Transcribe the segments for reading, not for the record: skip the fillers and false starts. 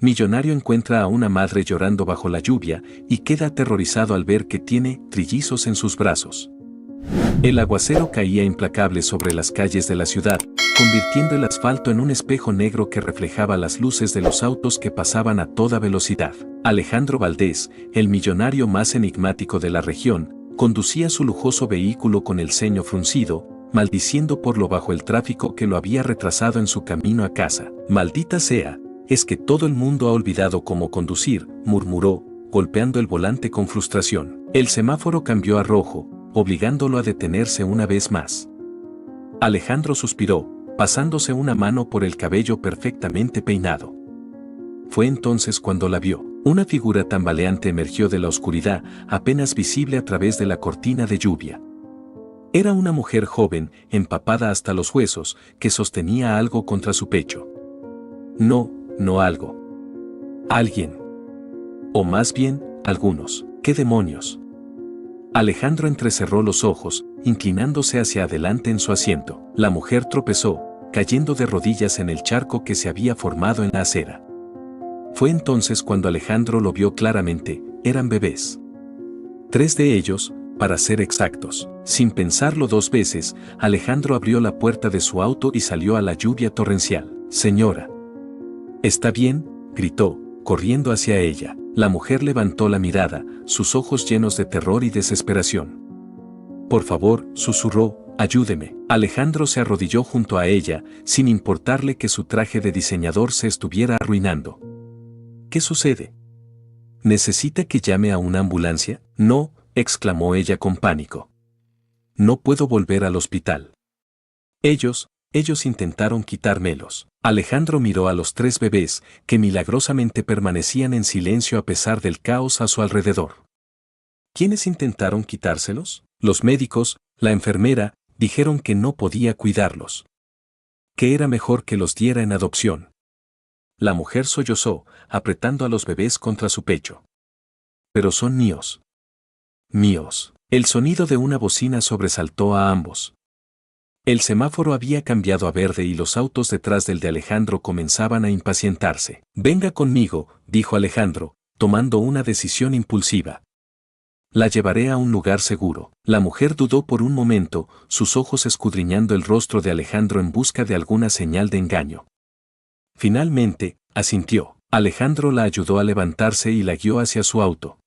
Millonario encuentra a una madre llorando bajo la lluvia y queda aterrorizado al ver que tiene trillizos en sus brazos. El aguacero caía implacable sobre las calles de la ciudad, convirtiendo el asfalto en un espejo negro que reflejaba las luces de los autos que pasaban a toda velocidad. Alejandro Valdés, el millonario más enigmático de la región, conducía su lujoso vehículo con el ceño fruncido, maldiciendo por lo bajo el tráfico que lo había retrasado en su camino a casa. «Maldita sea, es que todo el mundo ha olvidado cómo conducir», murmuró, golpeando el volante con frustración. El semáforo cambió a rojo, obligándolo a detenerse una vez más. Alejandro suspiró, pasándose una mano por el cabello perfectamente peinado. Fue entonces cuando la vio. Una figura tambaleante emergió de la oscuridad, apenas visible a través de la cortina de lluvia. Era una mujer joven, empapada hasta los huesos, que sostenía algo contra su pecho. No algo. Alguien. O más bien, algunos. ¿Qué demonios? Alejandro entrecerró los ojos, inclinándose hacia adelante en su asiento. La mujer tropezó, cayendo de rodillas en el charco que se había formado en la acera. Fue entonces cuando Alejandro lo vio claramente. Eran bebés. 3 de ellos, para ser exactos. Sin pensarlo 2 veces, Alejandro abrió la puerta de su auto y salió a la lluvia torrencial. «Señora». «¿Está bien?», gritó, corriendo hacia ella. La mujer levantó la mirada, sus ojos llenos de terror y desesperación. «Por favor», susurró, «ayúdeme». Alejandro se arrodilló junto a ella, sin importarle que su traje de diseñador se estuviera arruinando. «¿Qué sucede? ¿Necesita que llame a una ambulancia?». «No», exclamó ella con pánico. «No puedo volver al hospital. Ellos intentaron quitármelos». Alejandro miró a los 3 bebés, que milagrosamente permanecían en silencio a pesar del caos a su alrededor. ¿Quiénes intentaron quitárselos? Los médicos, la enfermera, dijeron que no podía cuidarlos. Que era mejor que los diera en adopción. La mujer sollozó, apretando a los bebés contra su pecho. «Pero son míos. Míos». El sonido de una bocina sobresaltó a ambos. El semáforo había cambiado a verde y los autos detrás del de Alejandro comenzaban a impacientarse. «Venga conmigo», dijo Alejandro, tomando una decisión impulsiva. «La llevaré a un lugar seguro». La mujer dudó por un momento, sus ojos escudriñando el rostro de Alejandro en busca de alguna señal de engaño. Finalmente, asintió. Alejandro la ayudó a levantarse y la guió hacia su auto.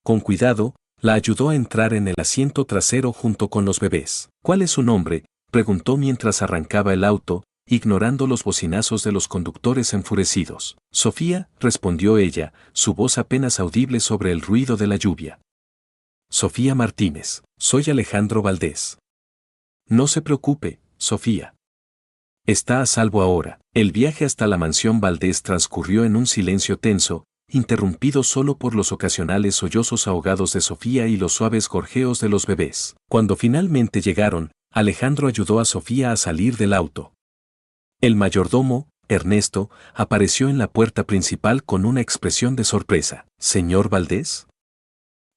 Con cuidado, la ayudó a entrar en el asiento trasero junto con los bebés. «¿Cuál es su nombre?», preguntó mientras arrancaba el auto, ignorando los bocinazos de los conductores enfurecidos. «Sofía», respondió ella, su voz apenas audible sobre el ruido de la lluvia. «Sofía Martínez. Soy Alejandro Valdés». «No se preocupe, Sofía. Está a salvo ahora». El viaje hasta la mansión Valdés transcurrió en un silencio tenso, interrumpido solo por los ocasionales sollozos ahogados de Sofía y los suaves gorjeos de los bebés. Cuando finalmente llegaron, Alejandro ayudó a Sofía a salir del auto. El mayordomo, Ernesto, apareció en la puerta principal con una expresión de sorpresa. «¿Señor Valdés?»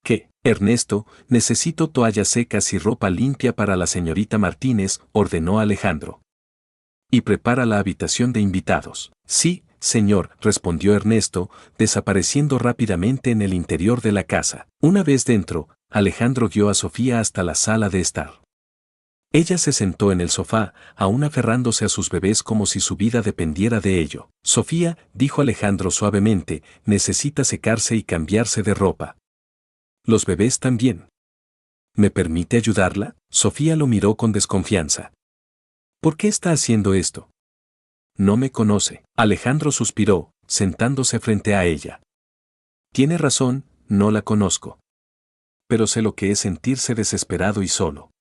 «¿Qué?» «Ernesto, necesito toallas secas y ropa limpia para la señorita Martínez», ordenó Alejandro. «Y prepara la habitación de invitados». «Sí, señor», respondió Ernesto, desapareciendo rápidamente en el interior de la casa. Una vez dentro, Alejandro guió a Sofía hasta la sala de estar. Ella se sentó en el sofá, aún aferrándose a sus bebés como si su vida dependiera de ello. «Sofía», dijo Alejandro suavemente, «necesita secarse y cambiarse de ropa». «¿Los bebés también? ¿Me permite ayudarla?». Sofía lo miró con desconfianza. «¿Por qué está haciendo esto? No me conoce». Alejandro suspiró, sentándose frente a ella. «Tiene razón, no la conozco. Pero sé lo que es sentirse desesperado y solo.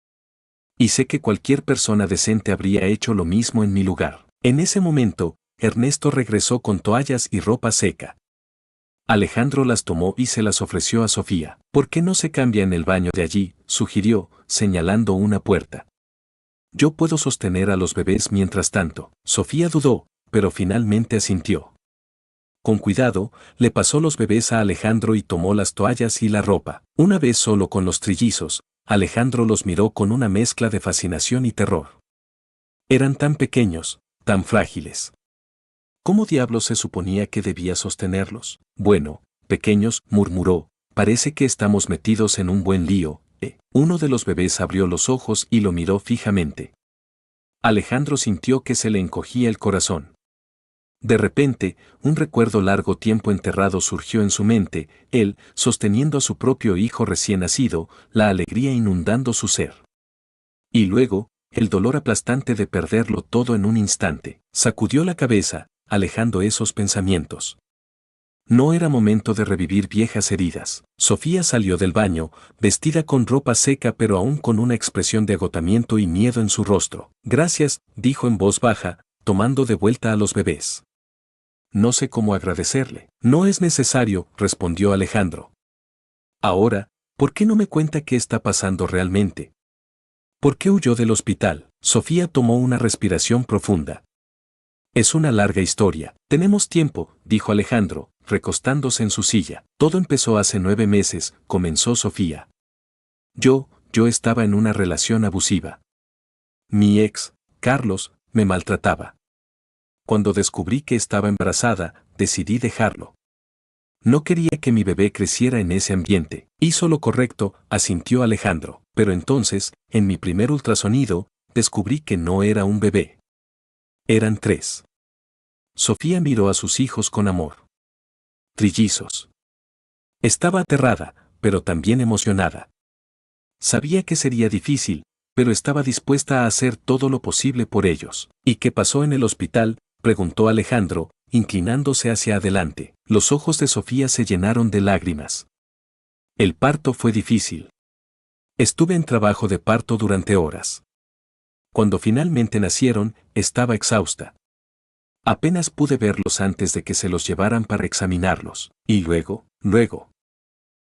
Y sé que cualquier persona decente habría hecho lo mismo en mi lugar». En ese momento, Ernesto regresó con toallas y ropa seca. Alejandro las tomó y se las ofreció a Sofía. «¿Por qué no se cambia en el baño de allí?», sugirió, señalando una puerta. «Yo puedo sostener a los bebés mientras tanto». Sofía dudó, pero finalmente asintió. Con cuidado, le pasó los bebés a Alejandro y tomó las toallas y la ropa. Una vez solo con los trillizos, Alejandro los miró con una mezcla de fascinación y terror. Eran tan pequeños, tan frágiles. ¿Cómo diablos se suponía que debía sostenerlos? Bueno, pequeños, murmuró, parece que estamos metidos en un buen lío. Uno de los bebés abrió los ojos y lo miró fijamente. Alejandro sintió que se le encogía el corazón. De repente, un recuerdo largo tiempo enterrado surgió en su mente, él, sosteniendo a su propio hijo recién nacido, la alegría inundando su ser. Y luego, el dolor aplastante de perderlo todo en un instante. Sacudió la cabeza, alejando esos pensamientos. No era momento de revivir viejas heridas. Sofía salió del baño, vestida con ropa seca pero aún con una expresión de agotamiento y miedo en su rostro. Gracias, dijo en voz baja, tomando de vuelta a los bebés. No sé cómo agradecerle. No es necesario, respondió Alejandro. Ahora, ¿por qué no me cuenta qué está pasando realmente? ¿Por qué huyó del hospital? Sofía tomó una respiración profunda. Es una larga historia. Tenemos tiempo, dijo Alejandro, recostándose en su silla. Todo empezó hace 9 meses, comenzó Sofía. Yo estaba en una relación abusiva. Mi ex, Carlos, me maltrataba. Cuando descubrí que estaba embarazada, decidí dejarlo. No quería que mi bebé creciera en ese ambiente. Hizo lo correcto, asintió Alejandro. Pero entonces, en mi primer ultrasonido, descubrí que no era un bebé. Eran 3. Sofía miró a sus hijos con amor. Trillizos. Estaba aterrada, pero también emocionada. Sabía que sería difícil, pero estaba dispuesta a hacer todo lo posible por ellos. ¿Y qué pasó en el hospital?, preguntó Alejandro, inclinándose hacia adelante. Los ojos de Sofía se llenaron de lágrimas. El parto fue difícil. Estuve en trabajo de parto durante horas. Cuando finalmente nacieron, estaba exhausta. Apenas pude verlos antes de que se los llevaran para examinarlos. Y luego.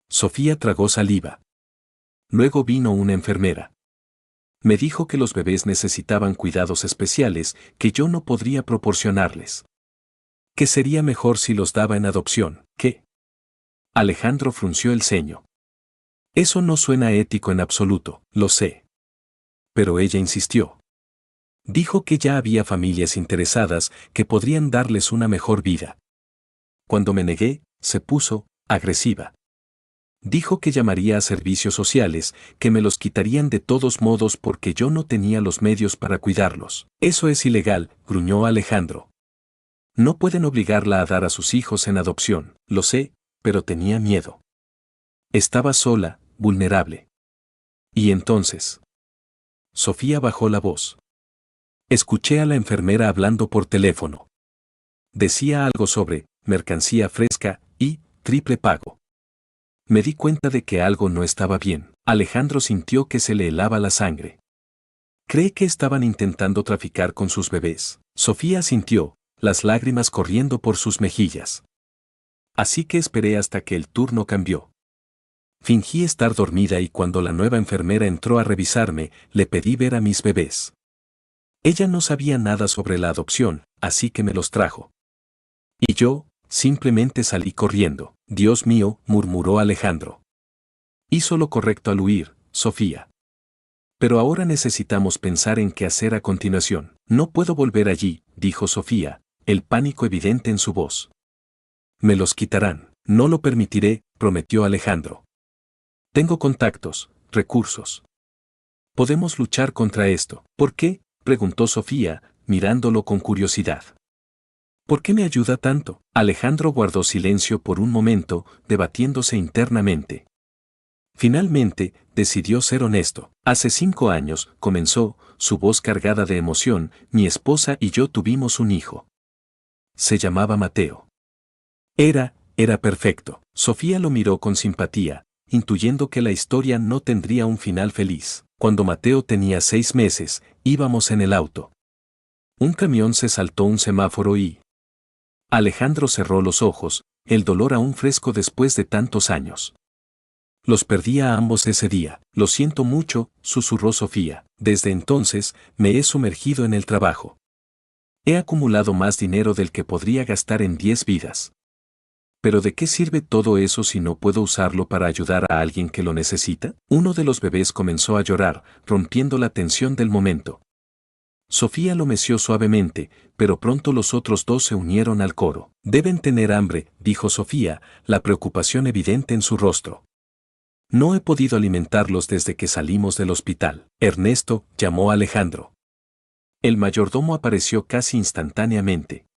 Sofía tragó saliva. Luego vino una enfermera. Me dijo que los bebés necesitaban cuidados especiales que yo no podría proporcionarles. Que sería mejor si los daba en adopción. ¿Qué? Alejandro frunció el ceño. Eso no suena ético en absoluto, lo sé. Pero ella insistió. Dijo que ya había familias interesadas que podrían darles una mejor vida. Cuando me negué, se puso agresiva. Dijo que llamaría a servicios sociales, que me los quitarían de todos modos porque yo no tenía los medios para cuidarlos. Eso es ilegal, gruñó Alejandro. No pueden obligarla a dar a sus hijos en adopción, lo sé, pero tenía miedo. Estaba sola, vulnerable. Y entonces. Sofía bajó la voz. Escuché a la enfermera hablando por teléfono. Decía algo sobre mercancía fresca y triple pago. Me di cuenta de que algo no estaba bien. Alejandro sintió que se le helaba la sangre. ¿Cree que estaban intentando traficar con sus bebés? Sofía sintió, las lágrimas corriendo por sus mejillas. Así que esperé hasta que el turno cambió. Fingí estar dormida y cuando la nueva enfermera entró a revisarme, le pedí ver a mis bebés. Ella no sabía nada sobre la adopción, así que me los trajo. Y yo, simplemente salí corriendo. Dios mío, murmuró Alejandro. Hizo lo correcto al huir, Sofía. Pero ahora necesitamos pensar en qué hacer a continuación. No puedo volver allí, dijo Sofía, el pánico evidente en su voz. Me los quitarán. No lo permitiré, prometió Alejandro. Tengo contactos, recursos. Podemos luchar contra esto. ¿Por qué?, preguntó Sofía, mirándolo con curiosidad. ¿Por qué me ayuda tanto? Alejandro guardó silencio por un momento, debatiéndose internamente. Finalmente, decidió ser honesto. Hace 5 años, comenzó, su voz cargada de emoción, mi esposa y yo tuvimos un hijo. Se llamaba Mateo. Era perfecto. Sofía lo miró con simpatía, intuyendo que la historia no tendría un final feliz. Cuando Mateo tenía 6 meses, íbamos en el auto. Un camión se saltó un semáforo y... Alejandro cerró los ojos, el dolor aún fresco después de tantos años. Los perdí a ambos ese día. Lo siento mucho, susurró Sofía. Desde entonces, me he sumergido en el trabajo. He acumulado más dinero del que podría gastar en 10 vidas. ¿Pero de qué sirve todo eso si no puedo usarlo para ayudar a alguien que lo necesita? Uno de los bebés comenzó a llorar, rompiendo la tensión del momento. Sofía lo meció suavemente, pero pronto los otros dos se unieron al coro. Deben tener hambre, dijo Sofía, la preocupación evidente en su rostro. No he podido alimentarlos desde que salimos del hospital. Ernesto llamó a Alejandro. El mayordomo apareció casi instantáneamente.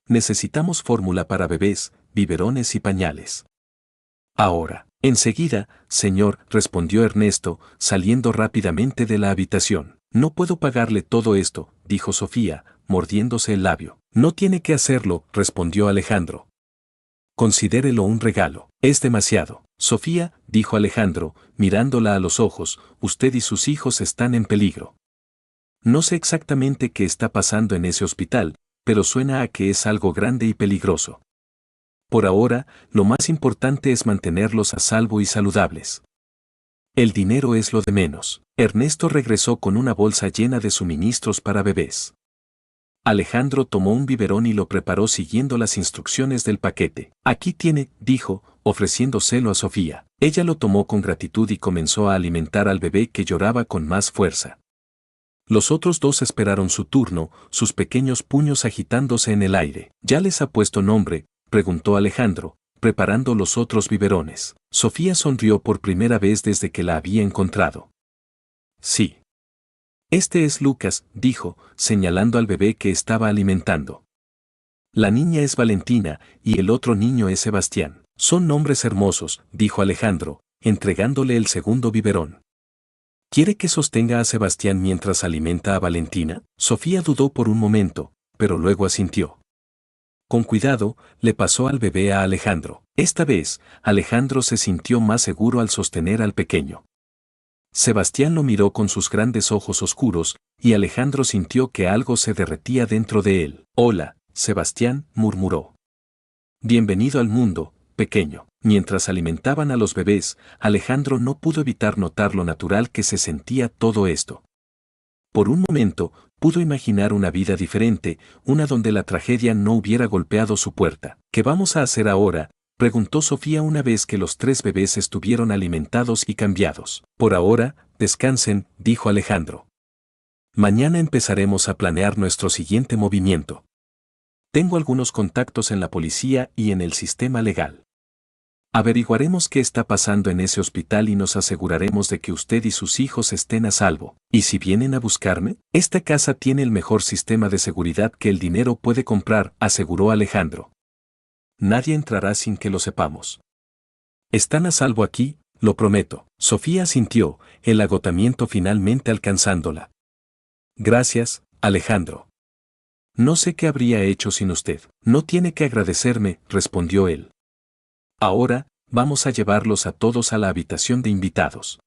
Necesitamos fórmula para bebés, biberones y pañales. Ahora. Enseguida, señor, respondió Ernesto, saliendo rápidamente de la habitación. No puedo pagarle todo esto, dijo Sofía, mordiéndose el labio. No tiene que hacerlo, respondió Alejandro. Considérelo un regalo. Es demasiado. Sofía, dijo Alejandro, mirándola a los ojos, usted y sus hijos están en peligro. No sé exactamente qué está pasando en ese hospital, pero suena a que es algo grande y peligroso. Por ahora, lo más importante es mantenerlos a salvo y saludables. El dinero es lo de menos. Ernesto regresó con una bolsa llena de suministros para bebés. Alejandro tomó un biberón y lo preparó siguiendo las instrucciones del paquete. Aquí tiene, dijo, ofreciéndoselo a Sofía. Ella lo tomó con gratitud y comenzó a alimentar al bebé que lloraba con más fuerza. Los otros dos esperaron su turno, sus pequeños puños agitándose en el aire. ¿Ya les ha puesto nombre?, preguntó Alejandro, preparando los otros biberones. Sofía sonrió por primera vez desde que la había encontrado. Sí. Este es Lucas, dijo, señalando al bebé que estaba alimentando. La niña es Valentina, y el otro niño es Sebastián. Son nombres hermosos, dijo Alejandro, entregándole el segundo biberón. ¿Quiere que sostenga a Sebastián mientras alimenta a Valentina? Sofía dudó por un momento, pero luego asintió. Con cuidado, le pasó al bebé a Alejandro. Esta vez, Alejandro se sintió más seguro al sostener al pequeño. Sebastián lo miró con sus grandes ojos oscuros, y Alejandro sintió que algo se derretía dentro de él. Hola, Sebastián, murmuró. Bienvenido al mundo, pequeño. Mientras alimentaban a los bebés, Alejandro no pudo evitar notar lo natural que se sentía todo esto. Por un momento, pudo imaginar una vida diferente, una donde la tragedia no hubiera golpeado su puerta. ¿Qué vamos a hacer ahora?, preguntó Sofía una vez que los 3 bebés estuvieron alimentados y cambiados. Por ahora, descansen, dijo Alejandro. Mañana empezaremos a planear nuestro siguiente movimiento. Tengo algunos contactos en la policía y en el sistema legal. Averiguaremos qué está pasando en ese hospital y nos aseguraremos de que usted y sus hijos estén a salvo. ¿Y si vienen a buscarme? Esta casa tiene el mejor sistema de seguridad que el dinero puede comprar, aseguró Alejandro. Nadie entrará sin que lo sepamos. Están a salvo aquí, lo prometo. Sofía sintió, el agotamiento finalmente alcanzándola. Gracias, Alejandro. No sé qué habría hecho sin usted. No tiene que agradecerme, respondió él. Ahora, vamos a llevarlos a todos a la habitación de invitados.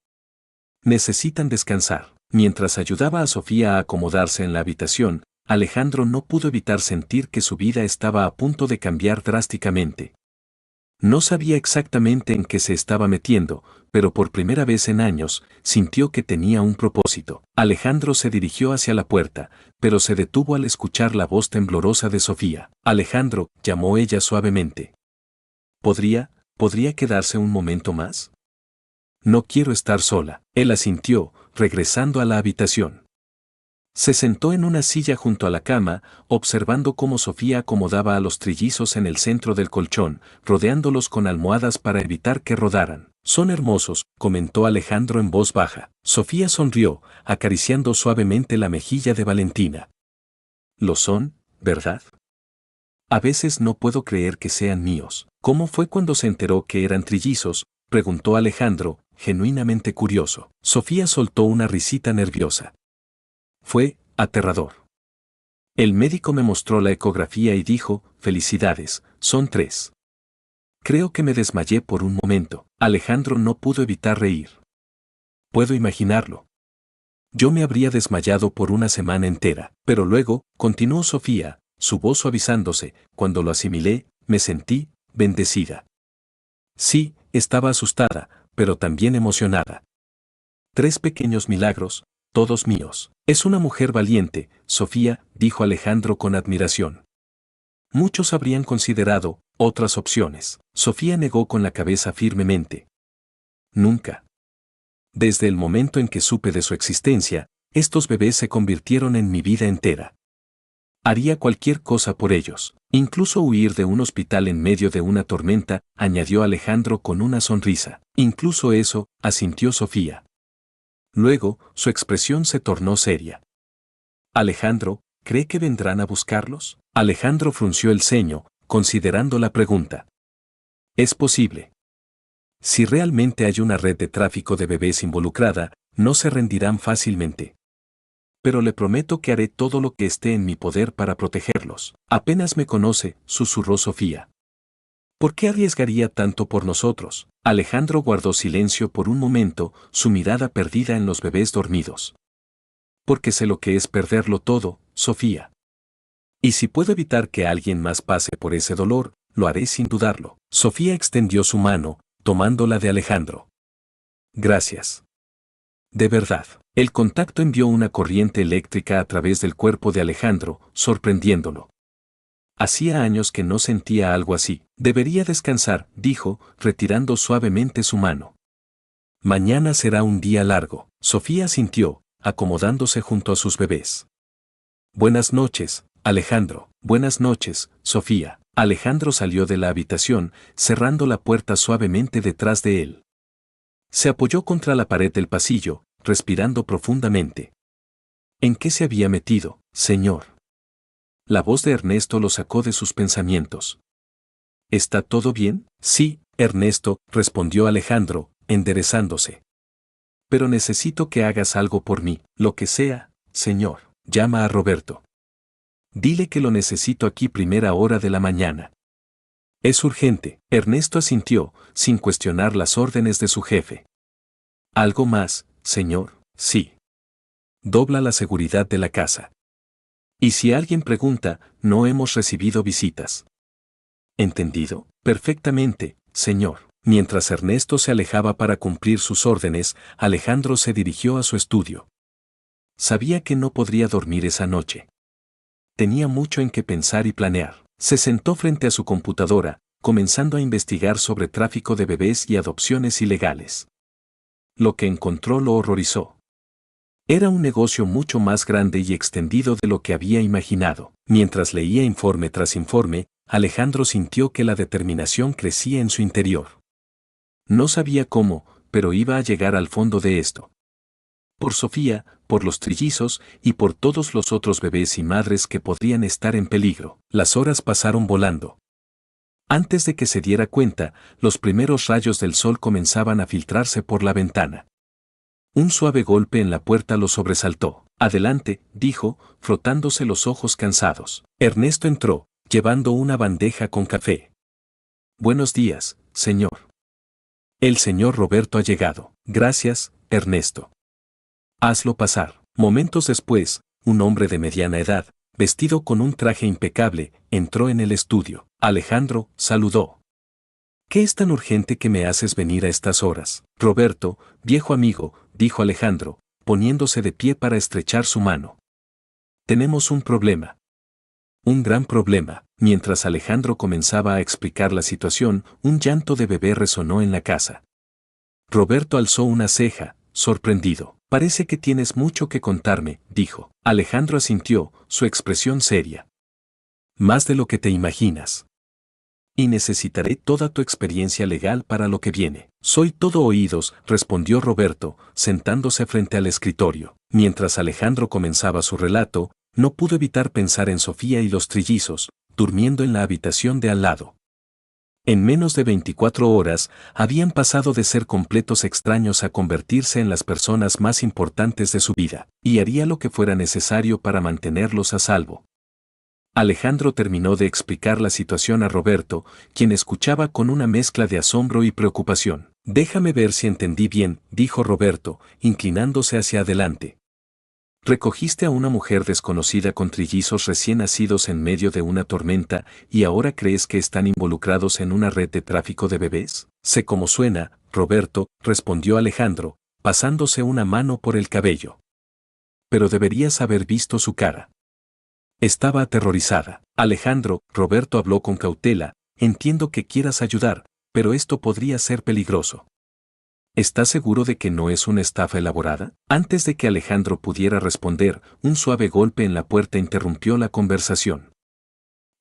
Necesitan descansar. Mientras ayudaba a Sofía a acomodarse en la habitación, Alejandro no pudo evitar sentir que su vida estaba a punto de cambiar drásticamente. No sabía exactamente en qué se estaba metiendo, pero por primera vez en años, sintió que tenía un propósito. Alejandro se dirigió hacia la puerta, pero se detuvo al escuchar la voz temblorosa de Sofía. Alejandro, llamó ella suavemente. ¿Podría quedarse un momento más? No quiero estar sola. Él asintió, regresando a la habitación. Se sentó en una silla junto a la cama, observando cómo Sofía acomodaba a los trillizos en el centro del colchón, rodeándolos con almohadas para evitar que rodaran. Son hermosos, comentó Alejandro en voz baja. Sofía sonrió, acariciando suavemente la mejilla de Valentina. Lo son, ¿verdad? A veces no puedo creer que sean míos. ¿Cómo fue cuando se enteró que eran trillizos?, preguntó Alejandro, genuinamente curioso. Sofía soltó una risita nerviosa. Fue aterrador. El médico me mostró la ecografía y dijo, felicidades, son 3. Creo que me desmayé por un momento. Alejandro no pudo evitar reír. Puedo imaginarlo. Yo me habría desmayado por una semana entera, pero luego, continuó Sofía, su voz suavizándose, cuando lo asimilé, me sentí bendecida. Sí, estaba asustada, pero también emocionada. 3 pequeños milagros, todos míos. Es una mujer valiente, Sofía, dijo Alejandro con admiración. Muchos habrían considerado otras opciones. Sofía negó con la cabeza firmemente. Nunca. Desde el momento en que supe de su existencia, Estos bebés se convirtieron en mi vida entera. Haría cualquier cosa por ellos, incluso huir de un hospital en medio de una tormenta, añadió Alejandro con una sonrisa. Incluso eso, asintió Sofía. Luego, su expresión se tornó seria. Alejandro, ¿cree que vendrán a buscarlos? Alejandro frunció el ceño, considerando la pregunta. Es posible. Si realmente hay una red de tráfico de bebés involucrada, no se rendirán fácilmente. Pero le prometo que haré todo lo que esté en mi poder para protegerlos. Apenas me conoce, susurró Sofía. ¿Por qué arriesgaría tanto por nosotros? Alejandro guardó silencio por un momento, su mirada perdida en los bebés dormidos. Porque sé lo que es perderlo todo, Sofía. Y si puedo evitar que alguien más pase por ese dolor, lo haré sin dudarlo. Sofía extendió su mano, tomándola de Alejandro. Gracias. De verdad. El contacto envió una corriente eléctrica a través del cuerpo de Alejandro, sorprendiéndolo. Hacía años que no sentía algo así. Debería descansar, dijo, retirando suavemente su mano. Mañana será un día largo. Sofía asintió, acomodándose junto a sus bebés. Buenas noches, Alejandro. Buenas noches, Sofía. Alejandro salió de la habitación, cerrando la puerta suavemente detrás de él. Se apoyó contra la pared del pasillo, respirando profundamente. ¿En qué se había metido, señor? La voz de Ernesto lo sacó de sus pensamientos. ¿Está todo bien? Sí, Ernesto, respondió Alejandro, enderezándose. Pero necesito que hagas algo por mí, lo que sea, señor. Llama a Roberto. Dile que lo necesito aquí primera hora de la mañana. Es urgente. Ernesto asintió, sin cuestionar las órdenes de su jefe. ¿Algo más, señor? Sí. Dobla la seguridad de la casa. Y si alguien pregunta, no hemos recibido visitas. ¿Entendido? Perfectamente, señor. Mientras Ernesto se alejaba para cumplir sus órdenes, Alejandro se dirigió a su estudio. Sabía que no podría dormir esa noche. Tenía mucho en qué pensar y planear. Se sentó frente a su computadora, comenzando a investigar sobre tráfico de bebés y adopciones ilegales. Lo que encontró lo horrorizó. Era un negocio mucho más grande y extendido de lo que había imaginado. Mientras leía informe tras informe, Alejandro sintió que la determinación crecía en su interior. No sabía cómo, pero iba a llegar al fondo de esto. Por Sofía, por los trillizos y por todos los otros bebés y madres que podrían estar en peligro. Las horas pasaron volando. Antes de que se diera cuenta, los primeros rayos del sol comenzaban a filtrarse por la ventana. Un suave golpe en la puerta lo sobresaltó. Adelante, dijo, frotándose los ojos cansados. Ernesto entró, llevando una bandeja con café. Buenos días, señor. El señor Roberto ha llegado. Gracias, Ernesto. Hazlo pasar. Momentos después, un hombre de mediana edad, vestido con un traje impecable, entró en el estudio. Alejandro saludó. ¿Qué es tan urgente que me haces venir a estas horas? Roberto, viejo amigo, dijo Alejandro, poniéndose de pie para estrechar su mano. Tenemos un problema. Un gran problema. Mientras Alejandro comenzaba a explicar la situación, un llanto de bebé resonó en la casa. Roberto alzó una ceja, sorprendido. Parece que tienes mucho que contarme, dijo. Alejandro asintió, su expresión seria. Más de lo que te imaginas. Y necesitaré toda tu experiencia legal para lo que viene. Soy todo oídos, respondió Roberto, sentándose frente al escritorio. Mientras Alejandro comenzaba su relato, no pudo evitar pensar en Sofía y los trillizos, durmiendo en la habitación de al lado. En menos de 24 horas, habían pasado de ser completos extraños a convertirse en las personas más importantes de su vida, y haría lo que fuera necesario para mantenerlos a salvo. Alejandro terminó de explicar la situación a Roberto, quien escuchaba con una mezcla de asombro y preocupación. Déjame ver si entendí bien, dijo Roberto, inclinándose hacia adelante. Recogiste a una mujer desconocida con trillizos recién nacidos en medio de una tormenta y ahora crees que están involucrados en una red de tráfico de bebés. Sé cómo suena, Roberto, respondió Alejandro, pasándose una mano por el cabello. Pero deberías haber visto su cara. Estaba aterrorizada. Alejandro, Roberto habló con cautela, entiendo que quieras ayudar, pero esto podría ser peligroso. ¿Está seguro de que no es una estafa elaborada? Antes de que Alejandro pudiera responder, un suave golpe en la puerta interrumpió la conversación.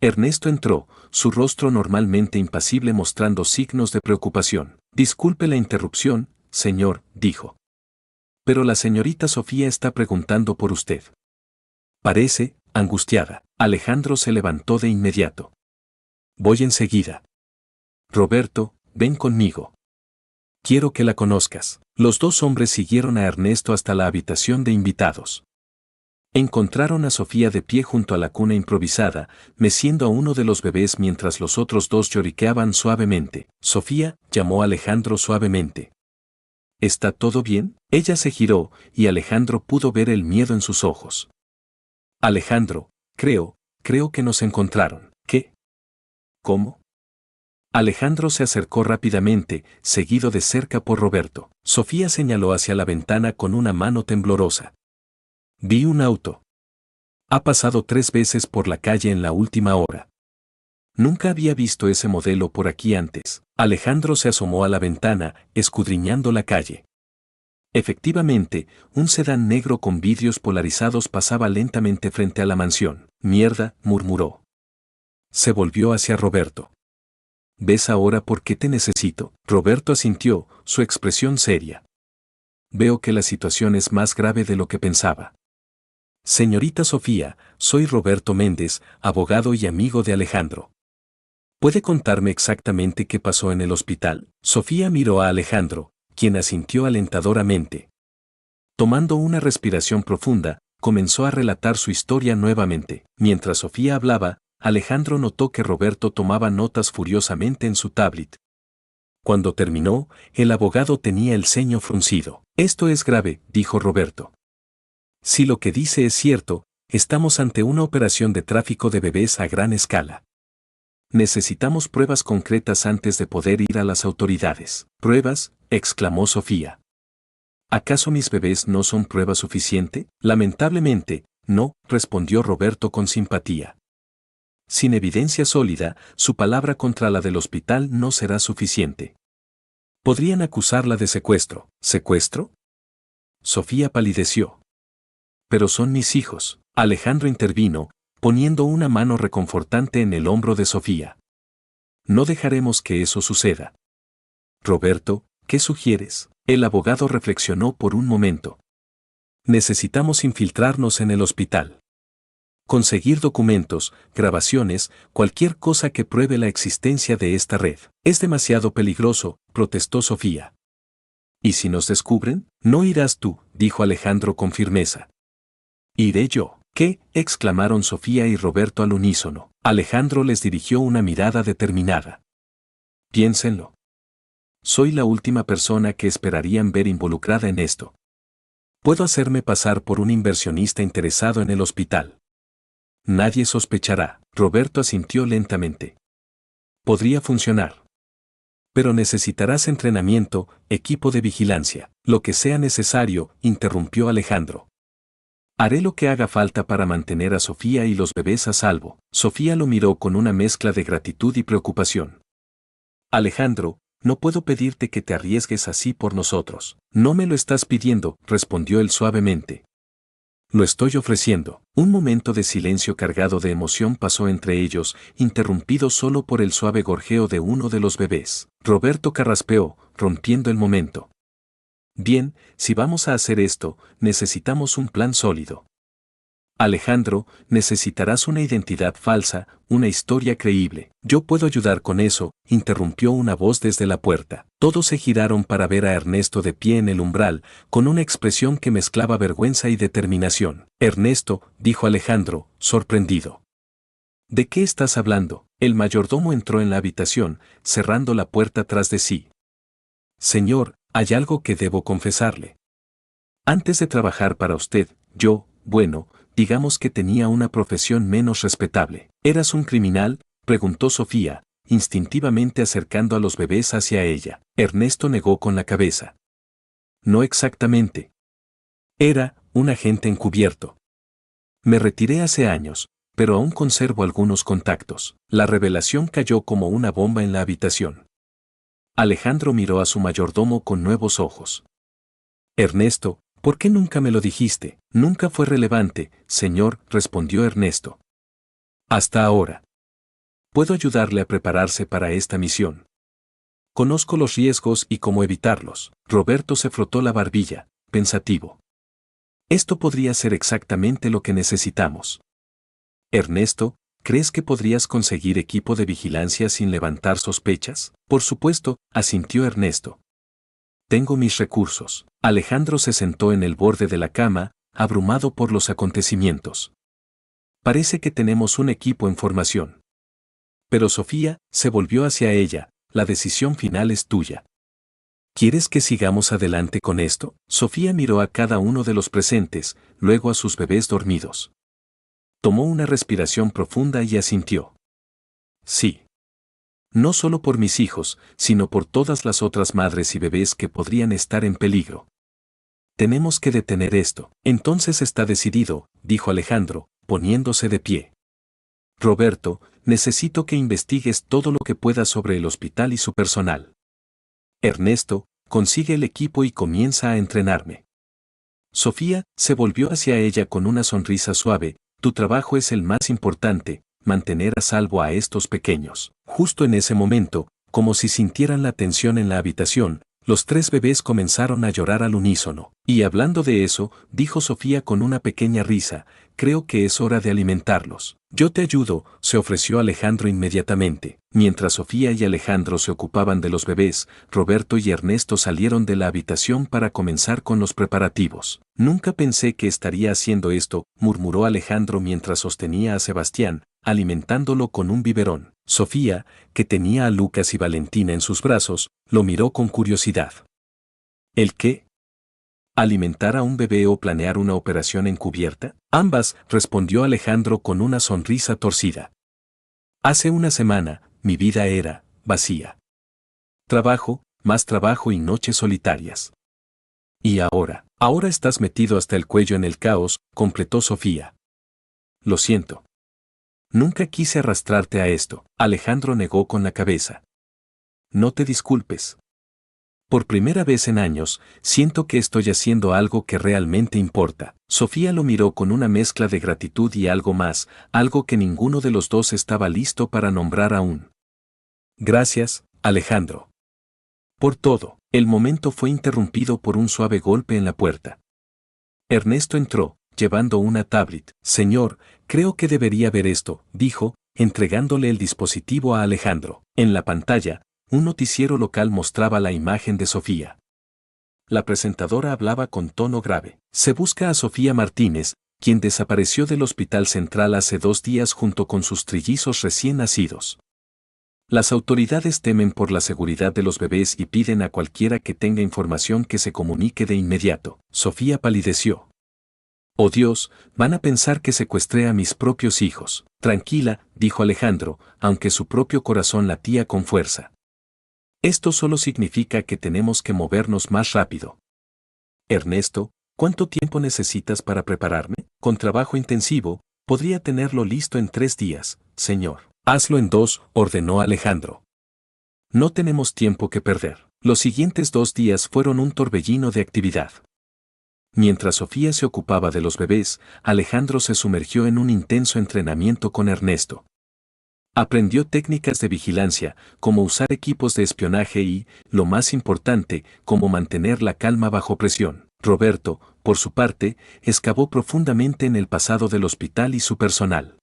Ernesto entró, su rostro normalmente impasible mostrando signos de preocupación. Disculpe la interrupción, señor, dijo. Pero la señorita Sofía está preguntando por usted. Parece, angustiada. Alejandro se levantó de inmediato. Voy enseguida. Roberto, ven conmigo. Quiero que la conozcas. Los dos hombres siguieron a Ernesto hasta la habitación de invitados. Encontraron a Sofía de pie junto a la cuna improvisada, meciendo a uno de los bebés mientras los otros dos lloriqueaban suavemente. Sofía, llamó a Alejandro suavemente. ¿Está todo bien? Ella se giró, y Alejandro pudo ver el miedo en sus ojos. Alejandro, creo que nos encontraron. ¿Qué? ¿Cómo? Alejandro se acercó rápidamente, seguido de cerca por Roberto. Sofía señaló hacia la ventana con una mano temblorosa. Vi un auto. Ha pasado 3 veces por la calle en la última hora. Nunca había visto ese modelo por aquí antes. Alejandro se asomó a la ventana, escudriñando la calle. Efectivamente, un sedán negro con vidrios polarizados pasaba lentamente frente a la mansión. Mierda, murmuró. Se volvió hacia Roberto. ¿Ves ahora por qué te necesito? Roberto asintió, su expresión seria. Veo que la situación es más grave de lo que pensaba. Señorita Sofía, soy Roberto Méndez, abogado y amigo de Alejandro. ¿Puede contarme exactamente qué pasó en el hospital? Sofía miró a Alejandro, quien asintió alentadoramente. Tomando una respiración profunda, comenzó a relatar su historia nuevamente. Mientras Sofía hablaba, Alejandro notó que Roberto tomaba notas furiosamente en su tablet. Cuando terminó, el abogado tenía el ceño fruncido. Esto es grave, dijo Roberto. Si lo que dice es cierto, estamos ante una operación de tráfico de bebés a gran escala. Necesitamos pruebas concretas antes de poder ir a las autoridades. ¿Pruebas?, exclamó Sofía. ¿Acaso mis bebés no son prueba suficiente? Lamentablemente, no, respondió Roberto con simpatía. Sin evidencia sólida, su palabra contra la del hospital no será suficiente. Podrían acusarla de secuestro. ¿Secuestro? Sofía palideció. Pero son mis hijos. Alejandro intervino, poniendo una mano reconfortante en el hombro de Sofía. No dejaremos que eso suceda. Roberto, ¿qué sugieres? El abogado reflexionó por un momento. Necesitamos infiltrarnos en el hospital. Conseguir documentos, grabaciones, cualquier cosa que pruebe la existencia de esta red. Es demasiado peligroso, protestó Sofía. ¿Y si nos descubren? No irás tú, dijo Alejandro con firmeza. Iré yo. ¿Qué?, exclamaron Sofía y Roberto al unísono. Alejandro les dirigió una mirada determinada. Piénsenlo. Soy la última persona que esperarían ver involucrada en esto. Puedo hacerme pasar por un inversionista interesado en el hospital. Nadie sospechará. Roberto asintió lentamente. Podría funcionar. Pero necesitarás entrenamiento, equipo de vigilancia, lo que sea necesario, interrumpió Alejandro. Haré lo que haga falta para mantener a Sofía y los bebés a salvo. Sofía lo miró con una mezcla de gratitud y preocupación. Alejandro, no puedo pedirte que te arriesgues así por nosotros. No me lo estás pidiendo, respondió él suavemente. Lo estoy ofreciendo. Un momento de silencio cargado de emoción pasó entre ellos, interrumpido solo por el suave gorjeo de uno de los bebés. Roberto carraspeó, rompiendo el momento. Bien, si vamos a hacer esto, necesitamos un plan sólido. Alejandro, necesitarás una identidad falsa, una historia creíble. Yo puedo ayudar con eso, interrumpió una voz desde la puerta. Todos se giraron para ver a Ernesto de pie en el umbral, con una expresión que mezclaba vergüenza y determinación. Ernesto, dijo Alejandro, sorprendido. ¿De qué estás hablando? El mayordomo entró en la habitación, cerrando la puerta tras de sí. Señor, hay algo que debo confesarle. Antes de trabajar para usted, digamos que tenía una profesión menos respetable. ¿Eras un criminal?, preguntó Sofía, instintivamente acercando a los bebés hacia ella. Ernesto negó con la cabeza. No exactamente. Era un agente encubierto. Me retiré hace años, pero aún conservo algunos contactos. La revelación cayó como una bomba en la habitación. Alejandro miró a su mayordomo con nuevos ojos. Ernesto, ¿por qué nunca me lo dijiste? Nunca fue relevante, señor, respondió Ernesto. Hasta ahora. Puedo ayudarle a prepararse para esta misión. Conozco los riesgos y cómo evitarlos. Roberto se frotó la barbilla, pensativo. Esto podría ser exactamente lo que necesitamos. Ernesto, ¿crees que podrías conseguir equipo de vigilancia sin levantar sospechas? Por supuesto, asintió Ernesto. Tengo mis recursos. Alejandro se sentó en el borde de la cama, abrumado por los acontecimientos. Parece que tenemos un equipo en formación. Pero Sofía se volvió hacia ella, la decisión final es tuya. ¿Quieres que sigamos adelante con esto? Sofía miró a cada uno de los presentes, luego a sus bebés dormidos. Tomó una respiración profunda y asintió. Sí. No solo por mis hijos, sino por todas las otras madres y bebés que podrían estar en peligro. Tenemos que detener esto. Entonces está decidido, dijo Alejandro, poniéndose de pie. Roberto, necesito que investigues todo lo que puedas sobre el hospital y su personal. Ernesto, consigue el equipo y comienza a entrenarme. Sofía se volvió hacia ella con una sonrisa suave. Tu trabajo es el más importante, mantener a salvo a estos pequeños. Justo en ese momento, como si sintieran la tensión en la habitación, los 3 bebés comenzaron a llorar al unísono. Y hablando de eso, dijo Sofía con una pequeña risa, creo que es hora de alimentarlos. Yo te ayudo, se ofreció Alejandro inmediatamente. Mientras Sofía y Alejandro se ocupaban de los bebés, Roberto y Ernesto salieron de la habitación para comenzar con los preparativos. Nunca pensé que estaría haciendo esto, murmuró Alejandro mientras sostenía a Sebastián, alimentándolo con un biberón. Sofía, que tenía a Lucas y Valentina en sus brazos, lo miró con curiosidad. ¿El qué? ¿Alimentar a un bebé o planear una operación encubierta? Ambas, respondió Alejandro con una sonrisa torcida. Hace una semana, mi vida era vacía. Trabajo, más trabajo y noches solitarias. Y ahora estás metido hasta el cuello en el caos, completó Sofía. Lo siento. Nunca quise arrastrarte a esto, Alejandro negó con la cabeza. No te disculpes. Por primera vez en años, siento que estoy haciendo algo que realmente importa. Sofía lo miró con una mezcla de gratitud y algo más, algo que ninguno de los dos estaba listo para nombrar aún. Gracias, Alejandro. Por todo, el momento fue interrumpido por un suave golpe en la puerta. Ernesto entró, llevando una tablet. Señor, creo que debería ver esto, dijo, entregándole el dispositivo a Alejandro. En la pantalla, un noticiero local mostraba la imagen de Sofía. La presentadora hablaba con tono grave. Se busca a Sofía Martínez, quien desapareció del Hospital Central hace 2 días junto con sus trillizos recién nacidos. Las autoridades temen por la seguridad de los bebés y piden a cualquiera que tenga información que se comunique de inmediato. Sofía palideció. Oh Dios, van a pensar que secuestré a mis propios hijos. Tranquila, dijo Alejandro, aunque su propio corazón latía con fuerza. Esto solo significa que tenemos que movernos más rápido. Ernesto, ¿cuánto tiempo necesitas para prepararme? Con trabajo intensivo, podría tenerlo listo en 3 días, señor. Hazlo en 2, ordenó Alejandro. No tenemos tiempo que perder. Los siguientes 2 días fueron un torbellino de actividad. Mientras Sofía se ocupaba de los bebés, Alejandro se sumergió en un intenso entrenamiento con Ernesto. Aprendió técnicas de vigilancia, cómo usar equipos de espionaje y, lo más importante, cómo mantener la calma bajo presión. Roberto, por su parte, excavó profundamente en el pasado del hospital y su personal.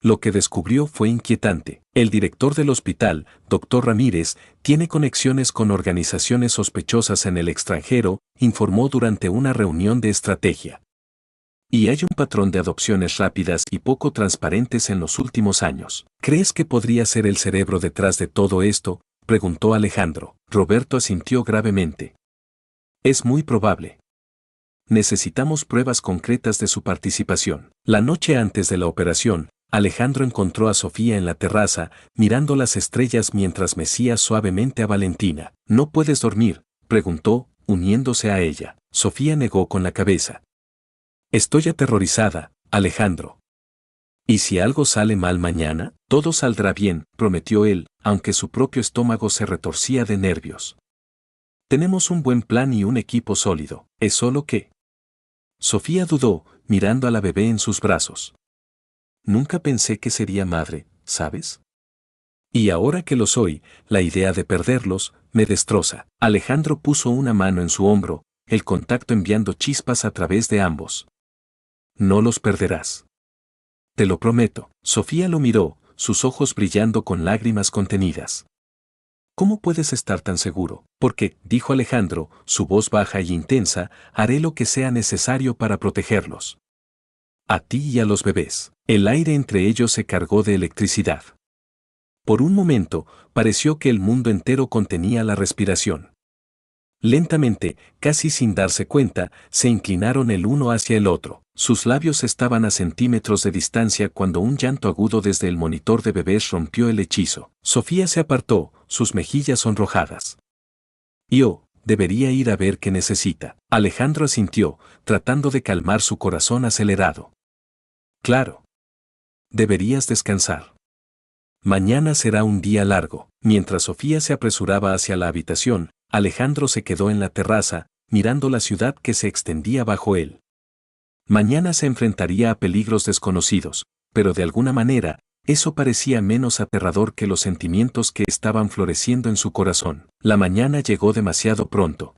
Lo que descubrió fue inquietante. El director del hospital, Dr. Ramírez, tiene conexiones con organizaciones sospechosas en el extranjero, informó durante una reunión de estrategia. Y hay un patrón de adopciones rápidas y poco transparentes en los últimos años. ¿Crees que podría ser el cerebro detrás de todo esto?, preguntó Alejandro. Roberto asintió gravemente. Es muy probable. Necesitamos pruebas concretas de su participación. La noche antes de la operación, Alejandro encontró a Sofía en la terraza, mirando las estrellas mientras mecía suavemente a Valentina. ¿No puedes dormir?, preguntó, uniéndose a ella. Sofía negó con la cabeza. Estoy aterrorizada, Alejandro. ¿Y si algo sale mal mañana? Todo saldrá bien, prometió él, aunque su propio estómago se retorcía de nervios. Tenemos un buen plan y un equipo sólido, es solo que... Sofía dudó, mirando a la bebé en sus brazos. Nunca pensé que sería madre, ¿sabes? Y ahora que lo soy, la idea de perderlos me destroza. Alejandro puso una mano en su hombro, el contacto enviando chispas a través de ambos. No los perderás. Te lo prometo. Sofía lo miró, sus ojos brillando con lágrimas contenidas. ¿Cómo puedes estar tan seguro? Porque, dijo Alejandro, su voz baja y intensa, haré lo que sea necesario para protegerlos. A ti y a los bebés. El aire entre ellos se cargó de electricidad. Por un momento, pareció que el mundo entero contenía la respiración. Lentamente, casi sin darse cuenta, se inclinaron el uno hacia el otro. Sus labios estaban a centímetros de distancia cuando un llanto agudo desde el monitor de bebés rompió el hechizo. Sofía se apartó, sus mejillas sonrojadas. Yo, debería ir a ver qué necesita. Alejandro asintió, tratando de calmar su corazón acelerado. Claro. Deberías descansar. Mañana será un día largo. Mientras Sofía se apresuraba hacia la habitación, Alejandro se quedó en la terraza, mirando la ciudad que se extendía bajo él. Mañana se enfrentaría a peligros desconocidos, pero de alguna manera, eso parecía menos aterrador que los sentimientos que estaban floreciendo en su corazón. La mañana llegó demasiado pronto.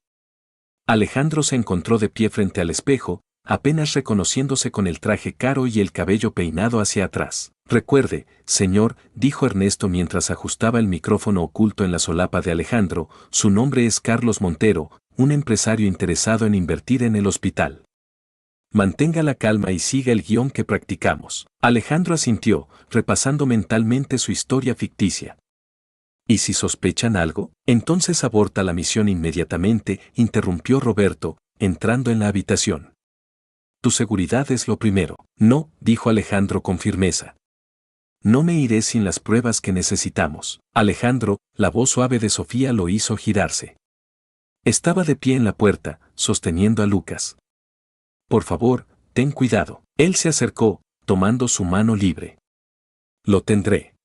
Alejandro se encontró de pie frente al espejo, apenas reconociéndose con el traje caro y el cabello peinado hacia atrás. Recuerde, señor, dijo Ernesto mientras ajustaba el micrófono oculto en la solapa de Alejandro, su nombre es Carlos Montero, un empresario interesado en invertir en el hospital. Mantenga la calma y siga el guión que practicamos. Alejandro asintió, repasando mentalmente su historia ficticia. ¿Y si sospechan algo? Entonces aborta la misión inmediatamente, interrumpió Roberto, entrando en la habitación. Tu seguridad es lo primero. No, dijo Alejandro con firmeza. No me iré sin las pruebas que necesitamos. Alejandro, la voz suave de Sofía lo hizo girarse. Estaba de pie en la puerta, sosteniendo a Lucas. Por favor, ten cuidado. Él se acercó, tomando su mano libre. Lo tendré.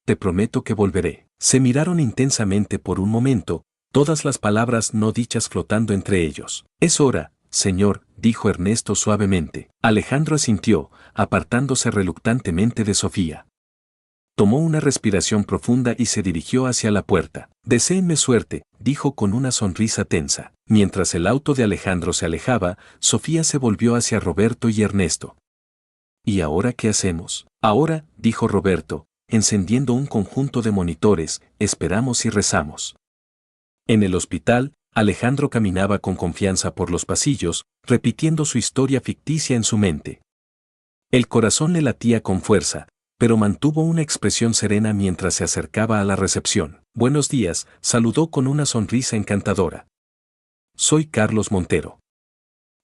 Te prometo que volveré. Se miraron intensamente por un momento, todas las palabras no dichas flotando entre ellos. Es hora, señor, dijo Ernesto suavemente. Alejandro asintió, apartándose reluctantemente de Sofía. Tomó una respiración profunda y se dirigió hacia la puerta. Deséenme suerte, dijo con una sonrisa tensa. Mientras el auto de Alejandro se alejaba, Sofía se volvió hacia Roberto y Ernesto. ¿Y ahora qué hacemos? Ahora, dijo Roberto, encendiendo un conjunto de monitores, esperamos y rezamos. En el hospital, Alejandro caminaba con confianza por los pasillos, repitiendo su historia ficticia en su mente. El corazón le latía con fuerza, pero mantuvo una expresión serena mientras se acercaba a la recepción. Buenos días, saludó con una sonrisa encantadora. Soy Carlos Montero.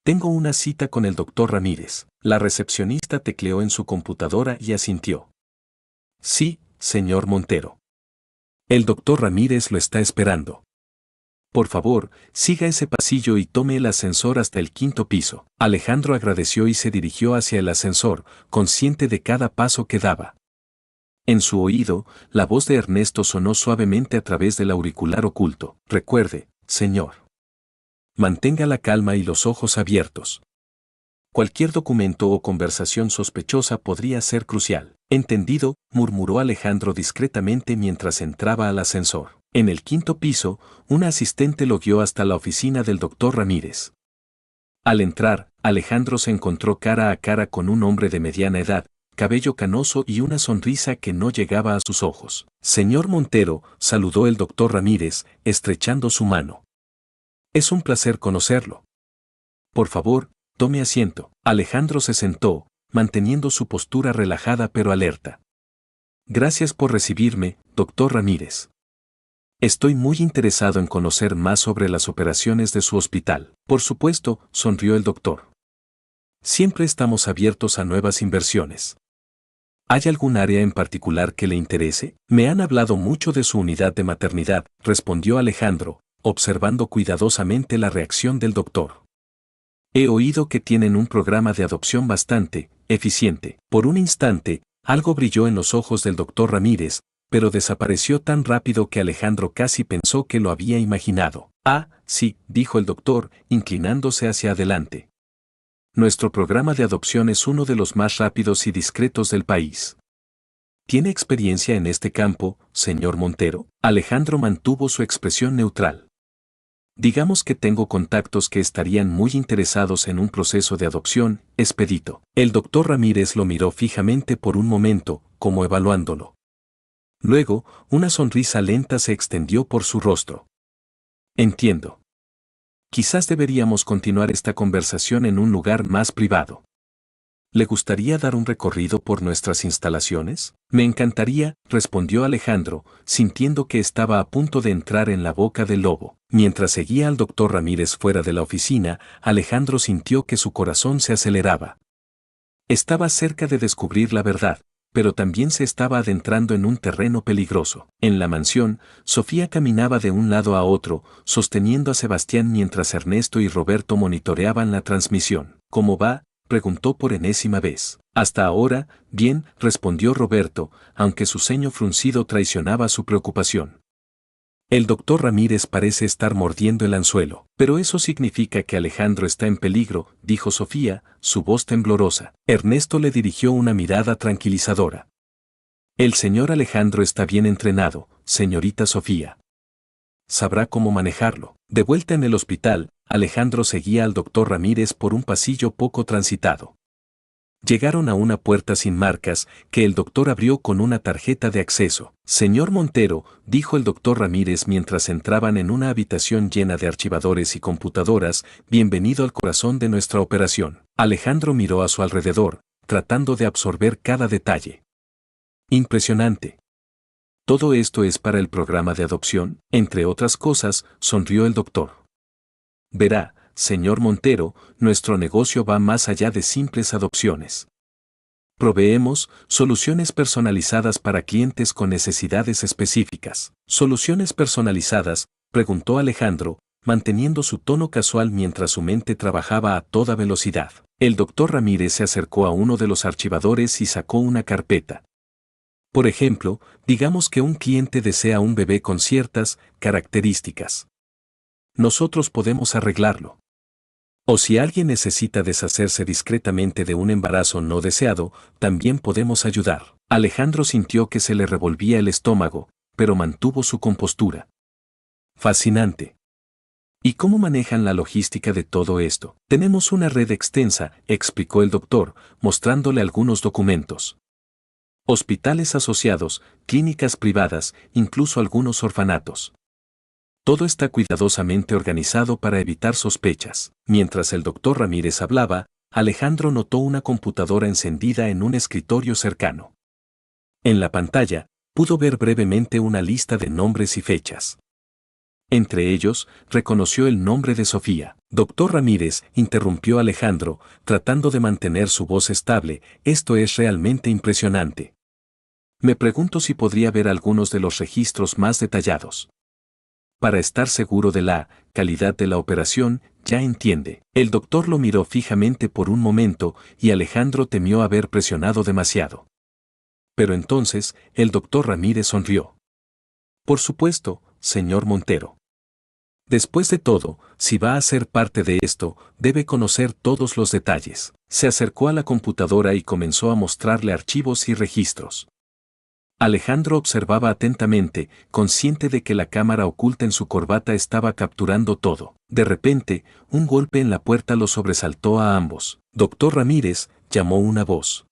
Tengo una cita con el doctor Ramírez. La recepcionista tecleó en su computadora y asintió. Sí, señor Montero. El doctor Ramírez lo está esperando. Por favor, siga ese pasillo y tome el ascensor hasta el 5º piso. Alejandro agradeció y se dirigió hacia el ascensor, consciente de cada paso que daba. En su oído, la voz de Ernesto sonó suavemente a través del auricular oculto. Recuerde, señor. Mantenga la calma y los ojos abiertos. Cualquier documento o conversación sospechosa podría ser crucial. Entendido, murmuró Alejandro discretamente mientras entraba al ascensor. En el 5º piso, una asistente lo guió hasta la oficina del doctor Ramírez. Al entrar, Alejandro se encontró cara a cara con un hombre de mediana edad, cabello canoso y una sonrisa que no llegaba a sus ojos. Señor Montero, saludó el doctor Ramírez, estrechando su mano. Es un placer conocerlo. Por favor, tome asiento. Alejandro se sentó, manteniendo su postura relajada pero alerta. Gracias por recibirme, doctor Ramírez. Estoy muy interesado en conocer más sobre las operaciones de su hospital. Por supuesto, sonrió el doctor. Siempre estamos abiertos a nuevas inversiones. ¿Hay algún área en particular que le interese? Me han hablado mucho de su unidad de maternidad, respondió Alejandro, observando cuidadosamente la reacción del doctor. He oído que tienen un programa de adopción bastante eficiente. Por un instante, algo brilló en los ojos del doctor Ramírez, pero desapareció tan rápido que Alejandro casi pensó que lo había imaginado. Ah, sí, dijo el doctor, inclinándose hacia adelante. Nuestro programa de adopción es uno de los más rápidos y discretos del país. ¿Tiene experiencia en este campo, señor Montero? Alejandro mantuvo su expresión neutral. Digamos que tengo contactos que estarían muy interesados en un proceso de adopción expedito. El doctor Ramírez lo miró fijamente por un momento, como evaluándolo. Luego, una sonrisa lenta se extendió por su rostro. Entiendo. Quizás deberíamos continuar esta conversación en un lugar más privado. ¿Le gustaría dar un recorrido por nuestras instalaciones? Me encantaría, respondió Alejandro, sintiendo que estaba a punto de entrar en la boca del lobo. Mientras seguía al doctor Ramírez fuera de la oficina, Alejandro sintió que su corazón se aceleraba. Estaba cerca de descubrir la verdad, pero también se estaba adentrando en un terreno peligroso. En la mansión, Sofía caminaba de un lado a otro, sosteniendo a Sebastián mientras Ernesto y Roberto monitoreaban la transmisión. ¿Cómo va?, preguntó por enésima vez. Hasta ahora, bien, respondió Roberto, aunque su ceño fruncido traicionaba su preocupación. El doctor Ramírez parece estar mordiendo el anzuelo. Pero eso significa que Alejandro está en peligro, dijo Sofía, su voz temblorosa. Ernesto le dirigió una mirada tranquilizadora. El señor Alejandro está bien entrenado, señorita Sofía. Sabrá cómo manejarlo. De vuelta en el hospital, Alejandro seguía al doctor Ramírez por un pasillo poco transitado. Llegaron a una puerta sin marcas, que el doctor abrió con una tarjeta de acceso. Señor Montero, dijo el doctor Ramírez mientras entraban en una habitación llena de archivadores y computadoras, bienvenido al corazón de nuestra operación. Alejandro miró a su alrededor, tratando de absorber cada detalle. Impresionante. ¿Todo esto es para el programa de adopción? Entre otras cosas, sonrió el doctor. Verá, señor Montero, nuestro negocio va más allá de simples adopciones. Proveemos soluciones personalizadas para clientes con necesidades específicas. ¿Soluciones personalizadas?, preguntó Alejandro, manteniendo su tono casual mientras su mente trabajaba a toda velocidad. El doctor Ramírez se acercó a uno de los archivadores y sacó una carpeta. Por ejemplo, digamos que un cliente desea un bebé con ciertas características. Nosotros podemos arreglarlo. O si alguien necesita deshacerse discretamente de un embarazo no deseado, también podemos ayudar. Alejandro sintió que se le revolvía el estómago, pero mantuvo su compostura. Fascinante. ¿Y cómo manejan la logística de todo esto? Tenemos una red extensa, explicó el doctor, mostrándole algunos documentos. Hospitales asociados, clínicas privadas, incluso algunos orfanatos. Todo está cuidadosamente organizado para evitar sospechas. Mientras el doctor Ramírez hablaba, Alejandro notó una computadora encendida en un escritorio cercano. En la pantalla, pudo ver brevemente una lista de nombres y fechas. Entre ellos, reconoció el nombre de Sofía. Doctor Ramírez, interrumpió Alejandro, tratando de mantener su voz estable, esto es realmente impresionante. Me pregunto si podría ver algunos de los registros más detallados. Para estar seguro de la calidad de la operación, ya entiende. El doctor lo miró fijamente por un momento y Alejandro temió haber presionado demasiado. Pero entonces, el doctor Ramírez sonrió. Por supuesto, señor Montero. Después de todo, si va a ser parte de esto, debe conocer todos los detalles. Se acercó a la computadora y comenzó a mostrarle archivos y registros. Alejandro observaba atentamente, consciente de que la cámara oculta en su corbata estaba capturando todo. De repente, un golpe en la puerta los sobresaltó a ambos. Doctor Ramírez, llamó una voz.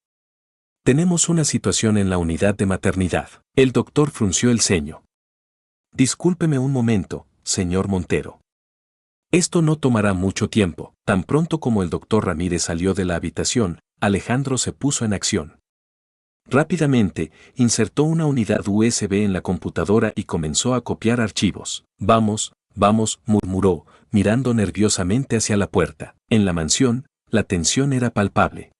Tenemos una situación en la unidad de maternidad. El doctor frunció el ceño. Discúlpeme un momento, señor Montero. Esto no tomará mucho tiempo. Tan pronto como el doctor Ramírez salió de la habitación, Alejandro se puso en acción. Rápidamente, insertó una unidad USB en la computadora y comenzó a copiar archivos. Vamos, murmuró, mirando nerviosamente hacia la puerta. En la mansión, la tensión era palpable.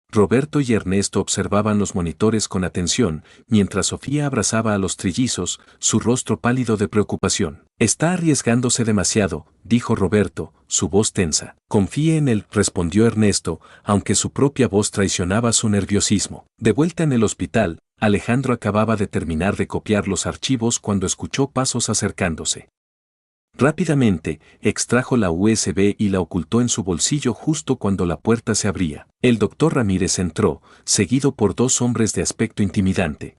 Roberto y Ernesto observaban los monitores con atención, mientras Sofía abrazaba a los trillizos, su rostro pálido de preocupación. Está arriesgándose demasiado, dijo Roberto, su voz tensa. Confíe en él, respondió Ernesto, aunque su propia voz traicionaba su nerviosismo. De vuelta en el hospital, Alejandro acababa de terminar de copiar los archivos cuando escuchó pasos acercándose. Rápidamente, extrajo la USB y la ocultó en su bolsillo justo cuando la puerta se abría. El doctor Ramírez entró, seguido por dos hombres de aspecto intimidante.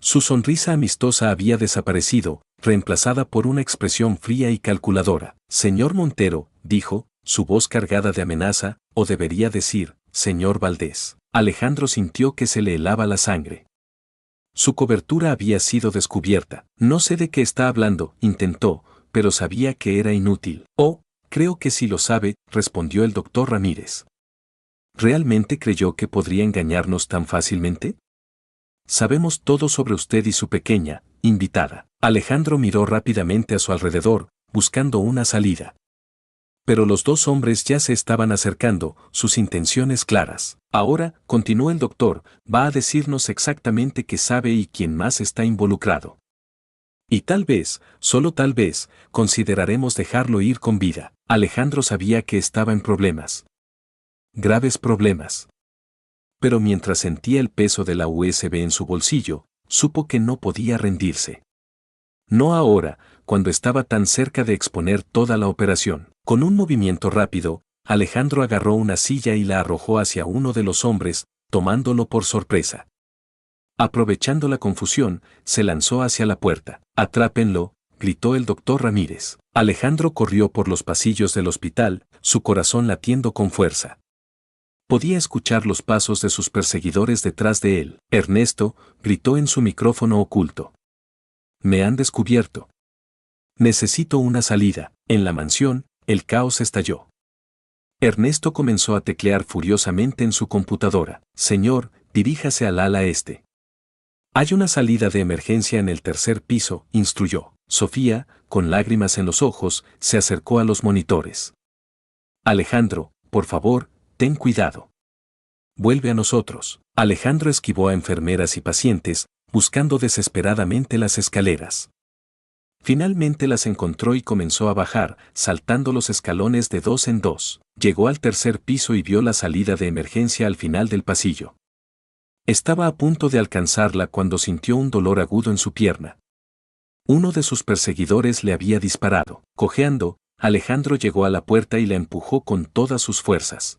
Su sonrisa amistosa había desaparecido, reemplazada por una expresión fría y calculadora. Señor Montero, dijo, su voz cargada de amenaza, o debería decir, señor Valdés. Alejandro sintió que se le helaba la sangre. Su cobertura había sido descubierta. No sé de qué está hablando, intentó, pero sabía que era inútil. Oh, creo que sí lo sabe, respondió el doctor Ramírez. ¿Realmente creyó que podría engañarnos tan fácilmente? Sabemos todo sobre usted y su pequeña invitada. Alejandro miró rápidamente a su alrededor, buscando una salida. Pero los dos hombres ya se estaban acercando, sus intenciones claras. Ahora, continuó el doctor, va a decirnos exactamente qué sabe y quién más está involucrado. Y tal vez, solo tal vez, consideraremos dejarlo ir con vida. Alejandro sabía que estaba en problemas. Graves problemas. Pero mientras sentía el peso de la USB en su bolsillo, supo que no podía rendirse. No ahora, cuando estaba tan cerca de exponer toda la operación. Con un movimiento rápido, Alejandro agarró una silla y la arrojó hacia uno de los hombres, tomándolo por sorpresa. Aprovechando la confusión, se lanzó hacia la puerta. «Atrápenlo», gritó el doctor Ramírez. Alejandro corrió por los pasillos del hospital, su corazón latiendo con fuerza. Podía escuchar los pasos de sus perseguidores detrás de él. «Ernesto», gritó en su micrófono oculto. «Me han descubierto. Necesito una salida». En la mansión, el caos estalló. Ernesto comenzó a teclear furiosamente en su computadora. «Señor, diríjase al ala este. Hay una salida de emergencia en el tercer piso», instruyó. Sofía, con lágrimas en los ojos, se acercó a los monitores. «Alejandro, por favor, ten cuidado. Vuelve a nosotros». Alejandro esquivó a enfermeras y pacientes, buscando desesperadamente las escaleras. Finalmente las encontró y comenzó a bajar, saltando los escalones de dos en dos. Llegó al tercer piso y vio la salida de emergencia al final del pasillo. Estaba a punto de alcanzarla cuando sintió un dolor agudo en su pierna. Uno de sus perseguidores le había disparado. Cojeando, Alejandro llegó a la puerta y la empujó con todas sus fuerzas.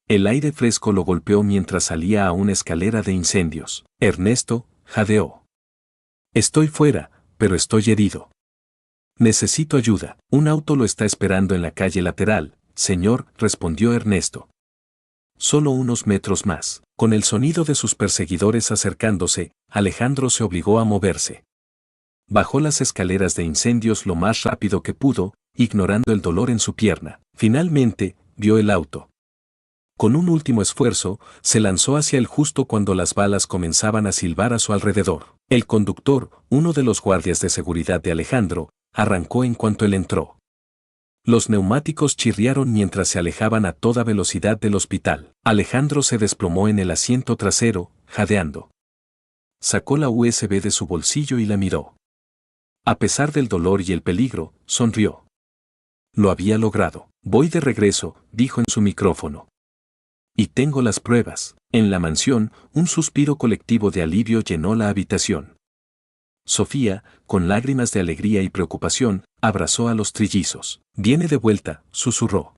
El aire fresco lo golpeó mientras salía a una escalera de incendios. «Ernesto», jadeó. «Estoy fuera, pero estoy herido. Necesito ayuda». «Un auto lo está esperando en la calle lateral, señor», respondió Ernesto. Solo unos metros más. Con el sonido de sus perseguidores acercándose, Alejandro se obligó a moverse. Bajó las escaleras de incendios lo más rápido que pudo, ignorando el dolor en su pierna. Finalmente, vio el auto. Con un último esfuerzo, se lanzó hacia él justo cuando las balas comenzaban a silbar a su alrededor. El conductor, uno de los guardias de seguridad de Alejandro, arrancó en cuanto él entró. Los neumáticos chirriaron mientras se alejaban a toda velocidad del hospital. Alejandro se desplomó en el asiento trasero, jadeando. Sacó la USB de su bolsillo y la miró. A pesar del dolor y el peligro, sonrió. Lo había logrado. «Voy de regreso», dijo en su micrófono. «Y tengo las pruebas». En la mansión, un suspiro colectivo de alivio llenó la habitación. Sofía, con lágrimas de alegría y preocupación, abrazó a los trillizos. «Viene de vuelta», susurró.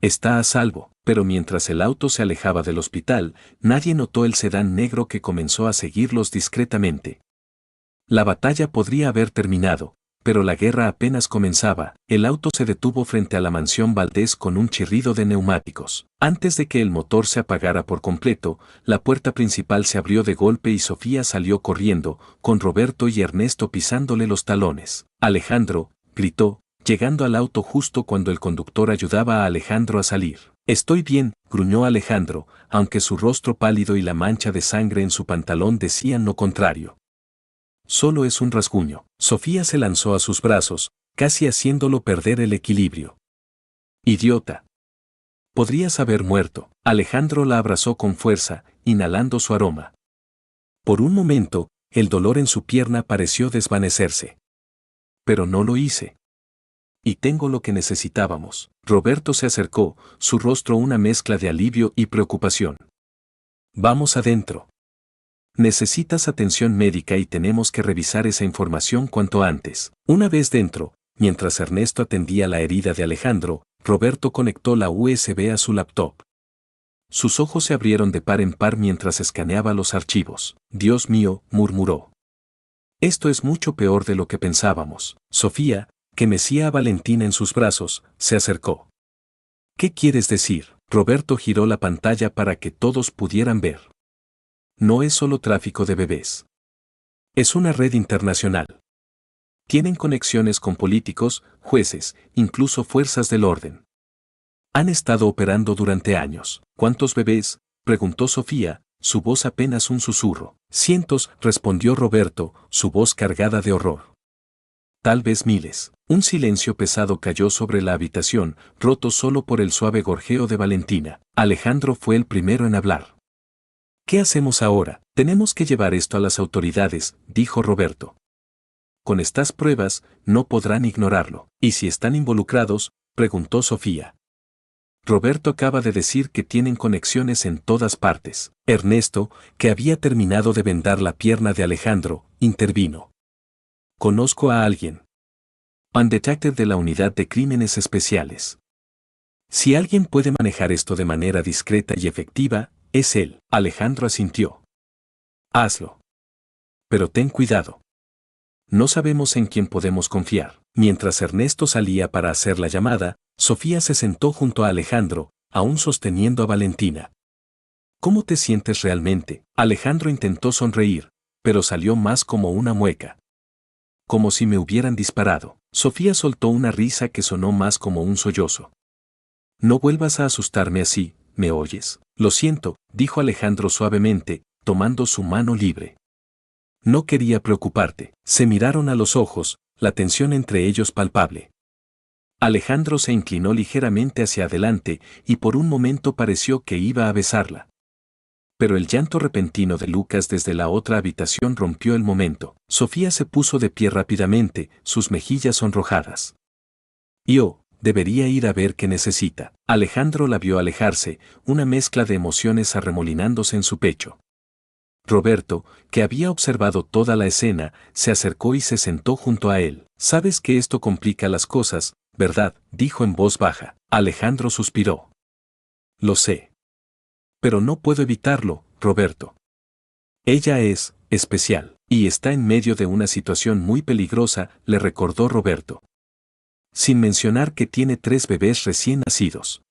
«Está a salvo», pero mientras el auto se alejaba del hospital, nadie notó el sedán negro que comenzó a seguirlos discretamente. La batalla podría haber terminado, pero la guerra apenas comenzaba. El auto se detuvo frente a la mansión Valdés con un chirrido de neumáticos. Antes de que el motor se apagara por completo, la puerta principal se abrió de golpe y Sofía salió corriendo, con Roberto y Ernesto pisándole los talones. «Alejandro», gritó, llegando al auto justo cuando el conductor ayudaba a Alejandro a salir. «Estoy bien», gruñó Alejandro, aunque su rostro pálido y la mancha de sangre en su pantalón decían lo contrario. «Solo es un rasguño». Sofía se lanzó a sus brazos, casi haciéndolo perder el equilibrio. «Idiota. Podrías haber muerto». Alejandro la abrazó con fuerza, inhalando su aroma. Por un momento, el dolor en su pierna pareció desvanecerse. Pero no lo hice. Y tengo lo que necesitábamos. Roberto se acercó, su rostro una mezcla de alivio y preocupación. Vamos adentro. Necesitas atención médica y tenemos que revisar esa información cuanto antes. Una vez dentro, mientras Ernesto atendía la herida de Alejandro, Roberto conectó la USB a su laptop. Sus ojos se abrieron de par en par mientras escaneaba los archivos. Dios mío, murmuró. Esto es mucho peor de lo que pensábamos. Sofía, que mecía a Valentina en sus brazos, se acercó. ¿Qué quieres decir? Roberto giró la pantalla para que todos pudieran ver. No es solo tráfico de bebés. Es una red internacional. Tienen conexiones con políticos, jueces, incluso fuerzas del orden. Han estado operando durante años. ¿Cuántos bebés?, preguntó Sofía, su voz apenas un susurro. Cientos, respondió Roberto, su voz cargada de horror. Tal vez miles. Un silencio pesado cayó sobre la habitación, roto solo por el suave gorjeo de Valentina. Alejandro fue el primero en hablar. ¿Qué hacemos ahora? Tenemos que llevar esto a las autoridades, dijo Roberto. Con estas pruebas, no podrán ignorarlo. ¿Y si están involucrados?, preguntó Sofía. Roberto acaba de decir que tienen conexiones en todas partes. Ernesto, que había terminado de vendar la pierna de Alejandro, intervino. Conozco a alguien. Un detective de la Unidad de Crímenes Especiales. Si alguien puede manejar esto de manera discreta y efectiva, es él. Alejandro asintió. Hazlo. Pero ten cuidado. No sabemos en quién podemos confiar. Mientras Ernesto salía para hacer la llamada, Sofía se sentó junto a Alejandro, aún sosteniendo a Valentina. ¿Cómo te sientes realmente? Alejandro intentó sonreír, pero salió más como una mueca. Como si me hubieran disparado. Sofía soltó una risa que sonó más como un sollozo. No vuelvas a asustarme así, ¿me oyes? Lo siento, dijo Alejandro suavemente, tomando su mano libre. No quería preocuparte. Se miraron a los ojos, la tensión entre ellos palpable. Alejandro se inclinó ligeramente hacia adelante y por un momento pareció que iba a besarla. Pero el llanto repentino de Lucas desde la otra habitación rompió el momento. Sofía se puso de pie rápidamente, sus mejillas sonrojadas. Yo, debería ir a ver qué necesita. Alejandro la vio alejarse, una mezcla de emociones arremolinándose en su pecho. Roberto, que había observado toda la escena, se acercó y se sentó junto a él. Sabes que esto complica las cosas, ¿verdad?, dijo en voz baja. Alejandro suspiró. Lo sé. Pero no puedo evitarlo, Roberto. Ella es especial, y está en medio de una situación muy peligrosa, le recordó Roberto. Sin mencionar que tiene 3 bebés recién nacidos.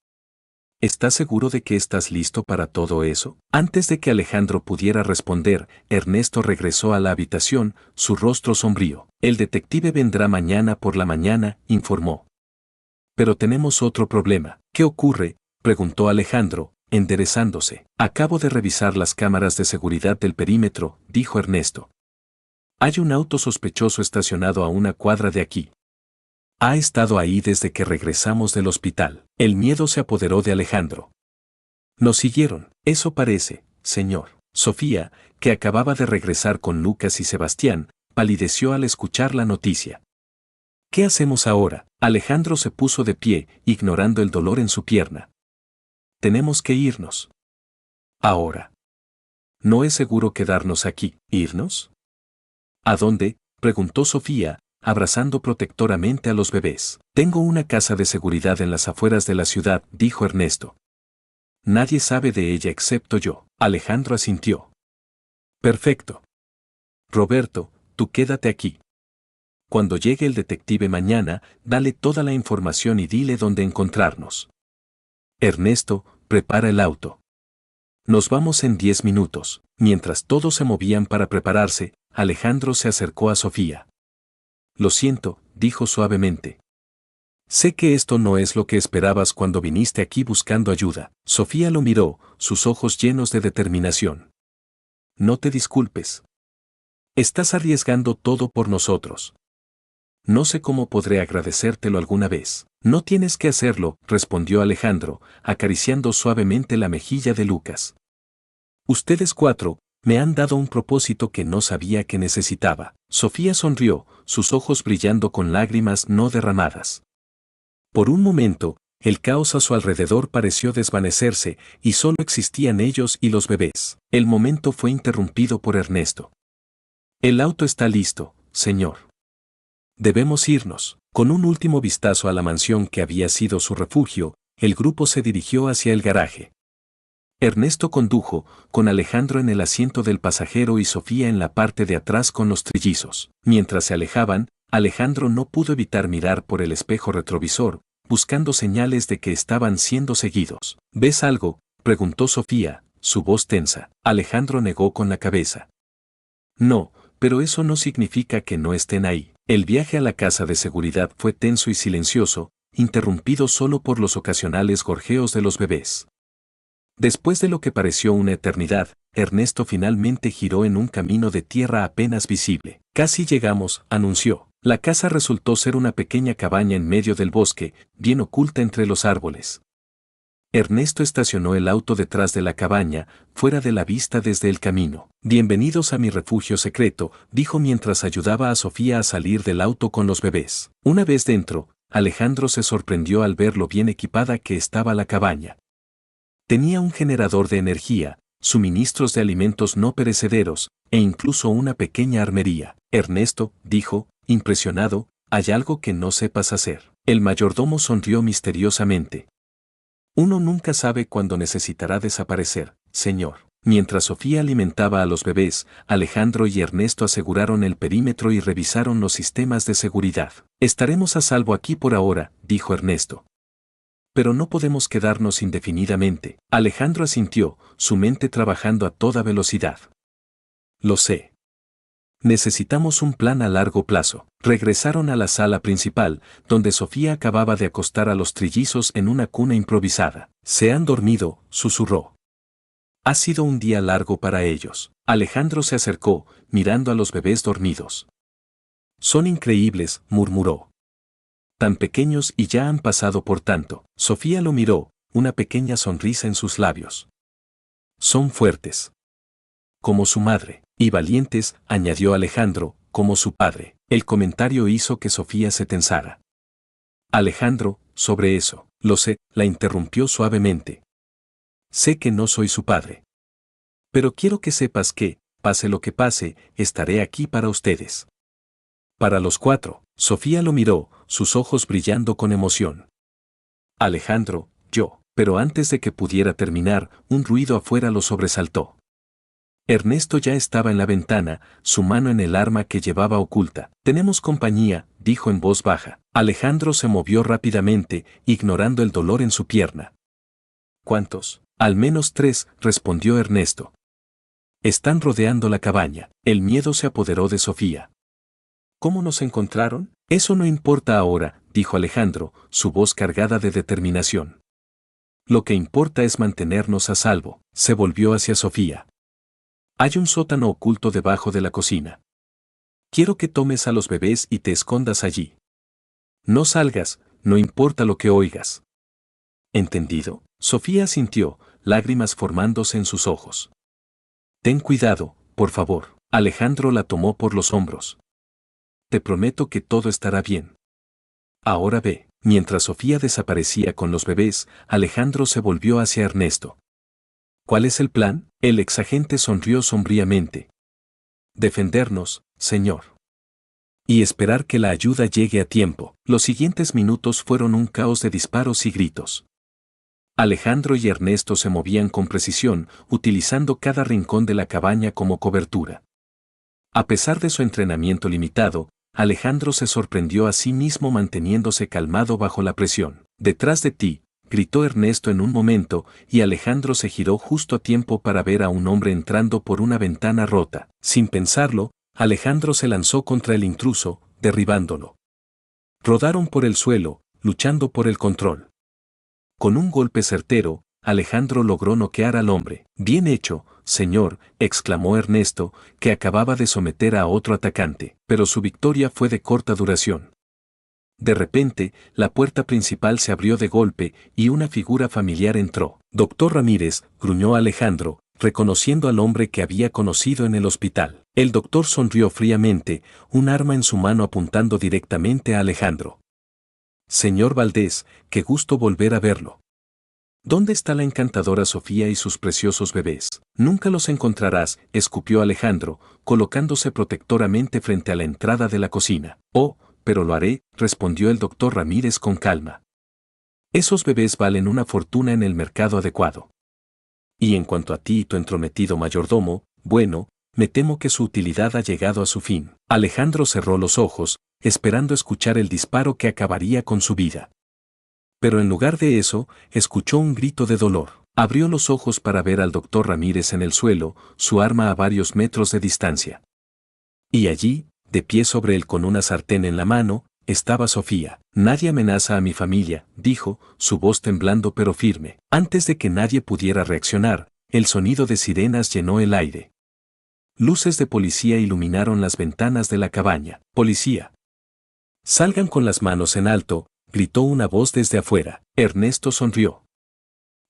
¿Estás seguro de que estás listo para todo eso? Antes de que Alejandro pudiera responder, Ernesto regresó a la habitación, su rostro sombrío. El detective vendrá mañana por la mañana, informó. Pero tenemos otro problema. ¿Qué ocurre?, preguntó Alejandro, enderezándose. Acabo de revisar las cámaras de seguridad del perímetro, dijo Ernesto. Hay un auto sospechoso estacionado a una cuadra de aquí. Ha estado ahí desde que regresamos del hospital. El miedo se apoderó de Alejandro. Nos siguieron, eso parece, señor. Sofía, que acababa de regresar con Lucas y Sebastián, palideció al escuchar la noticia. ¿Qué hacemos ahora? Alejandro se puso de pie, ignorando el dolor en su pierna. Tenemos que irnos. Ahora. No es seguro quedarnos aquí. ¿Irnos? ¿A dónde?, preguntó Sofía, abrazando protectoramente a los bebés. Tengo una casa de seguridad en las afueras de la ciudad, dijo Ernesto. Nadie sabe de ella excepto yo. Alejandro asintió. Perfecto. Roberto, tú quédate aquí. Cuando llegue el detective mañana, dale toda la información y dile dónde encontrarnos. Ernesto, prepara el auto. Nos vamos en 10 minutos. Mientras todos se movían para prepararse, Alejandro se acercó a Sofía. Lo siento, dijo suavemente. Sé que esto no es lo que esperabas cuando viniste aquí buscando ayuda. Sofía lo miró, sus ojos llenos de determinación. No te disculpes. Estás arriesgando todo por nosotros. No sé cómo podré agradecértelo alguna vez. No tienes que hacerlo, respondió Alejandro, acariciando suavemente la mejilla de Lucas. Ustedes 4, Me han dado un propósito que no sabía que necesitaba. Sofía sonrió, sus ojos brillando con lágrimas no derramadas. Por un momento, el caos a su alrededor pareció desvanecerse y solo existían ellos y los bebés. El momento fue interrumpido por Ernesto. El auto está listo, señor. Debemos irnos. Con un último vistazo a la mansión que había sido su refugio, el grupo se dirigió hacia el garaje. Ernesto condujo, con Alejandro en el asiento del pasajero y Sofía en la parte de atrás con los trillizos. Mientras se alejaban, Alejandro no pudo evitar mirar por el espejo retrovisor, buscando señales de que estaban siendo seguidos. ¿Ves algo?, preguntó Sofía, su voz tensa. Alejandro negó con la cabeza. No, pero eso no significa que no estén ahí. El viaje a la casa de seguridad fue tenso y silencioso, interrumpido solo por los ocasionales gorjeos de los bebés. Después de lo que pareció una eternidad, Ernesto finalmente giró en un camino de tierra apenas visible. Casi llegamos, anunció. La casa resultó ser una pequeña cabaña en medio del bosque, bien oculta entre los árboles. Ernesto estacionó el auto detrás de la cabaña, fuera de la vista desde el camino. Bienvenidos a mi refugio secreto, dijo mientras ayudaba a Sofía a salir del auto con los bebés. Una vez dentro, Alejandro se sorprendió al ver lo bien equipada que estaba la cabaña. Tenía un generador de energía, suministros de alimentos no perecederos, e incluso una pequeña armería. Ernesto, dijo, impresionado, ¿hay algo que no sepas hacer? El mayordomo sonrió misteriosamente. Uno nunca sabe cuándo necesitará desaparecer, señor. Mientras Sofía alimentaba a los bebés, Alejandro y Ernesto aseguraron el perímetro y revisaron los sistemas de seguridad. Estaremos a salvo aquí por ahora, dijo Ernesto. Pero no podemos quedarnos indefinidamente. Alejandro asintió, su mente trabajando a toda velocidad. Lo sé. Necesitamos un plan a largo plazo. Regresaron a la sala principal, donde Sofía acababa de acostar a los trillizos en una cuna improvisada. Se han dormido, susurró. Ha sido un día largo para ellos. Alejandro se acercó, mirando a los bebés dormidos. Son increíbles, murmuró. Tan pequeños y ya han pasado por tanto. Sofía lo miró, una pequeña sonrisa en sus labios. Son fuertes. Como su madre. Y valientes, añadió Alejandro, como su padre. El comentario hizo que Sofía se tensara. Alejandro, sobre eso, lo sé, la interrumpió suavemente. Sé que no soy su padre. Pero quiero que sepas que, pase lo que pase, estaré aquí para ustedes. Para los cuatro. Sofía lo miró, sus ojos brillando con emoción. Alejandro, yo. Pero antes de que pudiera terminar, un ruido afuera lo sobresaltó. Ernesto ya estaba en la ventana, su mano en el arma que llevaba oculta. Tenemos compañía, dijo en voz baja. Alejandro se movió rápidamente, ignorando el dolor en su pierna. ¿Cuántos? Al menos 3, respondió Ernesto. Están rodeando la cabaña. El miedo se apoderó de Sofía. ¿Cómo nos encontraron? Eso no importa ahora, dijo Alejandro, su voz cargada de determinación. Lo que importa es mantenernos a salvo. Se volvió hacia Sofía. Hay un sótano oculto debajo de la cocina. Quiero que tomes a los bebés y te escondas allí. No salgas, no importa lo que oigas. ¿Entendido? Sofía asintió, lágrimas formándose en sus ojos. Ten cuidado, por favor. Alejandro la tomó por los hombros. Te prometo que todo estará bien. Ahora ve. Mientras Sofía desaparecía con los bebés, Alejandro se volvió hacia Ernesto. ¿Cuál es el plan? El exagente sonrió sombríamente. Defendernos, señor. Y esperar que la ayuda llegue a tiempo. Los siguientes minutos fueron un caos de disparos y gritos. Alejandro y Ernesto se movían con precisión, utilizando cada rincón de la cabaña como cobertura. A pesar de su entrenamiento limitado, Alejandro se sorprendió a sí mismo manteniéndose calmado bajo la presión. Detrás de ti, gritó Ernesto en un momento, y Alejandro se giró justo a tiempo para ver a un hombre entrando por una ventana rota. Sin pensarlo, Alejandro se lanzó contra el intruso, derribándolo. Rodaron por el suelo, luchando por el control. Con un golpe certero, Alejandro logró noquear al hombre. Bien hecho, señor, exclamó Ernesto, que acababa de someter a otro atacante, pero su victoria fue de corta duración. De repente, la puerta principal se abrió de golpe y una figura familiar entró. Doctor Ramírez, gruñó Alejandro, reconociendo al hombre que había conocido en el hospital. El doctor sonrió fríamente, un arma en su mano apuntando directamente a Alejandro. Señor Valdés, qué gusto volver a verlo. ¿Dónde está la encantadora Sofía y sus preciosos bebés? Nunca los encontrarás, escupió Alejandro, colocándose protectoramente frente a la entrada de la cocina. Oh, pero lo haré, respondió el doctor Ramírez con calma. Esos bebés valen una fortuna en el mercado adecuado. Y en cuanto a ti y tu entrometido mayordomo, bueno, me temo que su utilidad ha llegado a su fin. Alejandro cerró los ojos, esperando escuchar el disparo que acabaría con su vida. Pero en lugar de eso, escuchó un grito de dolor. Abrió los ojos para ver al doctor Ramírez en el suelo, su arma a varios metros de distancia. Y allí, de pie sobre él con una sartén en la mano, estaba Sofía. Nadie amenaza a mi familia, dijo, su voz temblando pero firme. Antes de que nadie pudiera reaccionar, el sonido de sirenas llenó el aire. Luces de policía iluminaron las ventanas de la cabaña. Policía. Salgan con las manos en alto, gritó una voz desde afuera. Ernesto sonrió.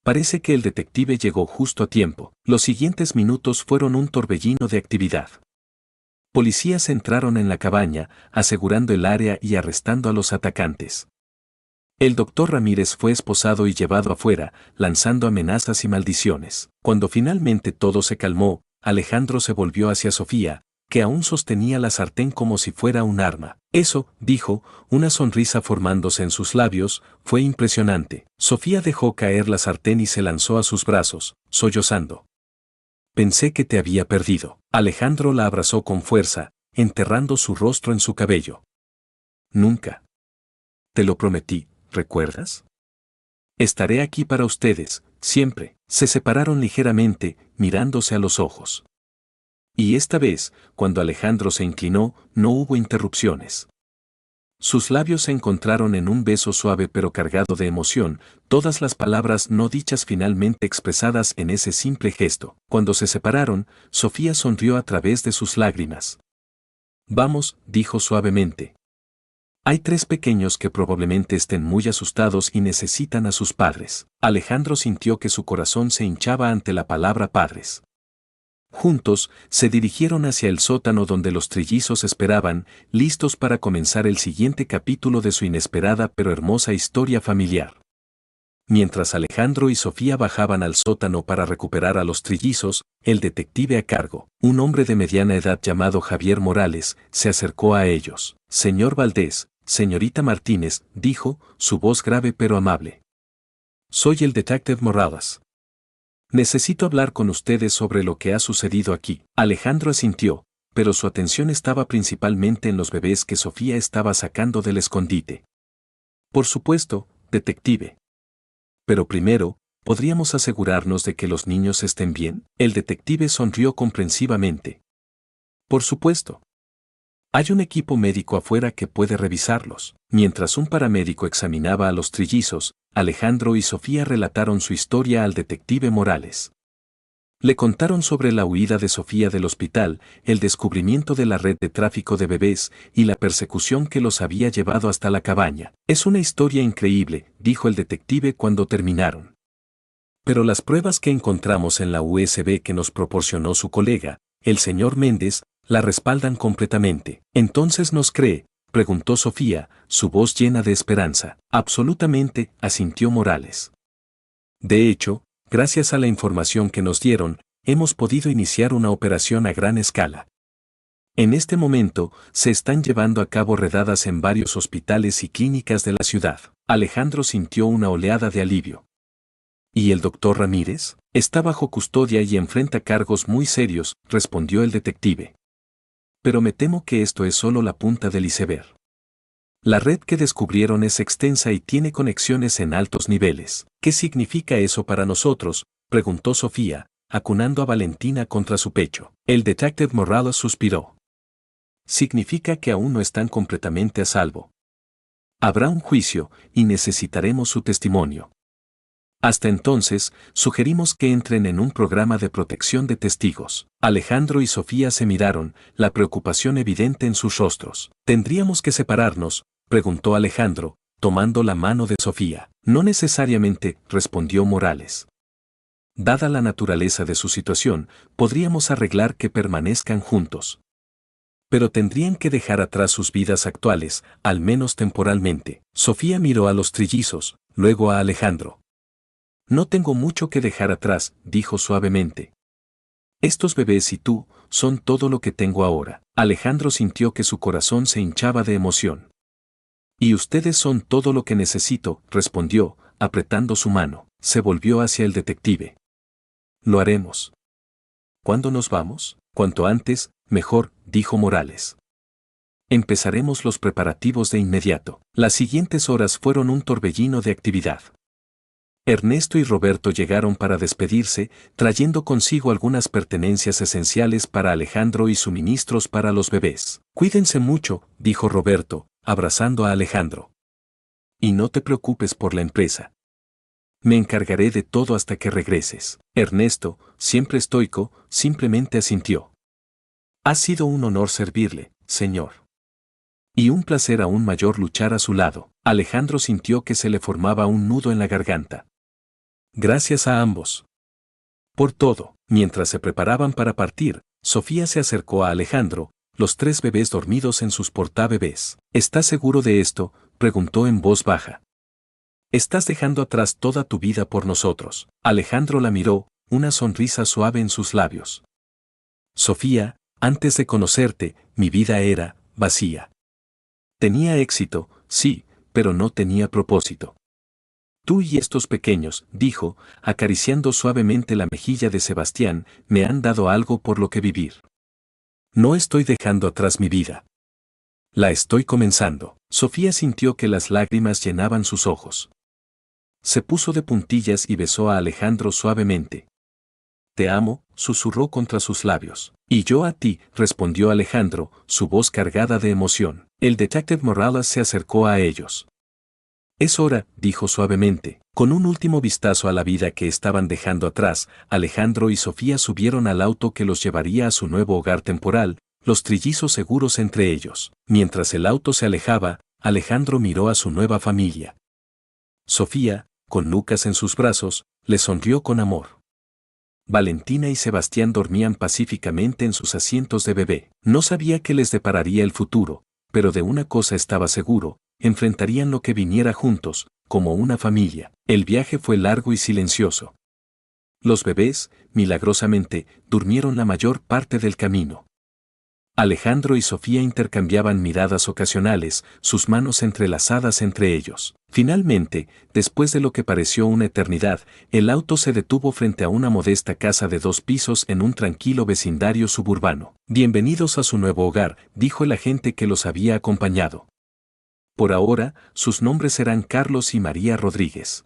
Parece que el detective llegó justo a tiempo. Los siguientes minutos fueron un torbellino de actividad. Policías entraron en la cabaña, asegurando el área y arrestando a los atacantes. El doctor Ramírez fue esposado y llevado afuera, lanzando amenazas y maldiciones. Cuando finalmente todo se calmó, Alejandro se volvió hacia Sofía, que aún sostenía la sartén como si fuera un arma. Eso, dijo, una sonrisa formándose en sus labios, fue impresionante. Sofía dejó caer la sartén y se lanzó a sus brazos, sollozando. Pensé que te había perdido. Alejandro la abrazó con fuerza, enterrando su rostro en su cabello. Nunca. Te lo prometí, ¿recuerdas? Estaré aquí para ustedes, siempre. Se separaron ligeramente, mirándose a los ojos. Y esta vez, cuando Alejandro se inclinó, no hubo interrupciones. Sus labios se encontraron en un beso suave pero cargado de emoción, todas las palabras no dichas finalmente expresadas en ese simple gesto. Cuando se separaron, Sofía sonrió a través de sus lágrimas. Vamos, dijo suavemente. Hay 3 pequeños que probablemente estén muy asustados y necesitan a sus padres. Alejandro sintió que su corazón se hinchaba ante la palabra padres. Juntos, se dirigieron hacia el sótano donde los trillizos esperaban, listos para comenzar el siguiente capítulo de su inesperada pero hermosa historia familiar. Mientras Alejandro y Sofía bajaban al sótano para recuperar a los trillizos, el detective a cargo, un hombre de mediana edad llamado Javier Morales, se acercó a ellos. Señor Valdés, señorita Martínez, dijo, su voz grave pero amable. Soy el detective Morales. Necesito hablar con ustedes sobre lo que ha sucedido aquí. Alejandro asintió, pero su atención estaba principalmente en los bebés que Sofía estaba sacando del escondite. Por supuesto, detective. Pero primero, ¿podríamos asegurarnos de que los niños estén bien? El detective sonrió comprensivamente. Por supuesto. Hay un equipo médico afuera que puede revisarlos. Mientras un paramédico examinaba a los trillizos, Alejandro y Sofía relataron su historia al detective Morales. Le contaron sobre la huida de Sofía del hospital, el descubrimiento de la red de tráfico de bebés y la persecución que los había llevado hasta la cabaña. Es una historia increíble, dijo el detective cuando terminaron. Pero las pruebas que encontramos en la USB que nos proporcionó su colega, el señor Méndez, la respaldan completamente. ¿Entonces nos cree?, preguntó Sofía, su voz llena de esperanza. Absolutamente, asintió Morales. De hecho, gracias a la información que nos dieron, hemos podido iniciar una operación a gran escala. En este momento, se están llevando a cabo redadas en varios hospitales y clínicas de la ciudad. Alejandro sintió una oleada de alivio. ¿Y el doctor Ramírez? Está bajo custodia y enfrenta cargos muy serios, respondió el detective. Pero me temo que esto es solo la punta del iceberg. La red que descubrieron es extensa y tiene conexiones en altos niveles. ¿Qué significa eso para nosotros?, preguntó Sofía, acunando a Valentina contra su pecho. El detective Morales suspiró. Significa que aún no están completamente a salvo. Habrá un juicio, y necesitaremos su testimonio. Hasta entonces, sugerimos que entren en un programa de protección de testigos. Alejandro y Sofía se miraron, la preocupación evidente en sus rostros. ¿Tendríamos que separarnos?, preguntó Alejandro, tomando la mano de Sofía. No necesariamente, respondió Morales. Dada la naturaleza de su situación, podríamos arreglar que permanezcan juntos. Pero tendrían que dejar atrás sus vidas actuales, al menos temporalmente. Sofía miró a los trillizos, luego a Alejandro. No tengo mucho que dejar atrás, dijo suavemente. Estos bebés y tú, son todo lo que tengo ahora. Alejandro sintió que su corazón se hinchaba de emoción. Y ustedes son todo lo que necesito, respondió, apretando su mano. Se volvió hacia el detective. Lo haremos. ¿Cuándo nos vamos? Cuanto antes, mejor, dijo Morales. Empezaremos los preparativos de inmediato. Las siguientes horas fueron un torbellino de actividad. Ernesto y Roberto llegaron para despedirse, trayendo consigo algunas pertenencias esenciales para Alejandro y suministros para los bebés. Cuídense mucho, dijo Roberto, abrazando a Alejandro. Y no te preocupes por la empresa. Me encargaré de todo hasta que regreses. Ernesto, siempre estoico, simplemente asintió. Ha sido un honor servirle, señor. Y un placer aún mayor luchar a su lado. Alejandro sintió que se le formaba un nudo en la garganta. Gracias a ambos. Por todo, mientras se preparaban para partir, Sofía se acercó a Alejandro, los 3 bebés dormidos en sus portabebés. ¿Estás seguro de esto?, preguntó en voz baja. Estás dejando atrás toda tu vida por nosotros. Alejandro la miró, una sonrisa suave en sus labios. Sofía, antes de conocerte, mi vida era vacía. Tenía éxito, sí, pero no tenía propósito. Tú y estos pequeños, dijo, acariciando suavemente la mejilla de Sebastián, me han dado algo por lo que vivir. No estoy dejando atrás mi vida. La estoy comenzando. Sofía sintió que las lágrimas llenaban sus ojos. Se puso de puntillas y besó a Alejandro suavemente. Te amo, susurró contra sus labios. Y yo a ti, respondió Alejandro, su voz cargada de emoción. El detective Morales se acercó a ellos. Es hora, dijo suavemente. Con un último vistazo a la vida que estaban dejando atrás, Alejandro y Sofía subieron al auto que los llevaría a su nuevo hogar temporal, los trillizos seguros entre ellos. Mientras el auto se alejaba, Alejandro miró a su nueva familia. Sofía, con Lucas en sus brazos, le sonrió con amor. Valentina y Sebastián dormían pacíficamente en sus asientos de bebé. No sabía qué les depararía el futuro, pero de una cosa estaba seguro, enfrentarían lo que viniera juntos, como una familia. El viaje fue largo y silencioso. Los bebés, milagrosamente, durmieron la mayor parte del camino. Alejandro y Sofía intercambiaban miradas ocasionales, sus manos entrelazadas entre ellos. Finalmente, después de lo que pareció una eternidad, el auto se detuvo frente a una modesta casa de 2 pisos en un tranquilo vecindario suburbano. Bienvenidos a su nuevo hogar, dijo el agente que los había acompañado. Por ahora, sus nombres serán Carlos y María Rodríguez.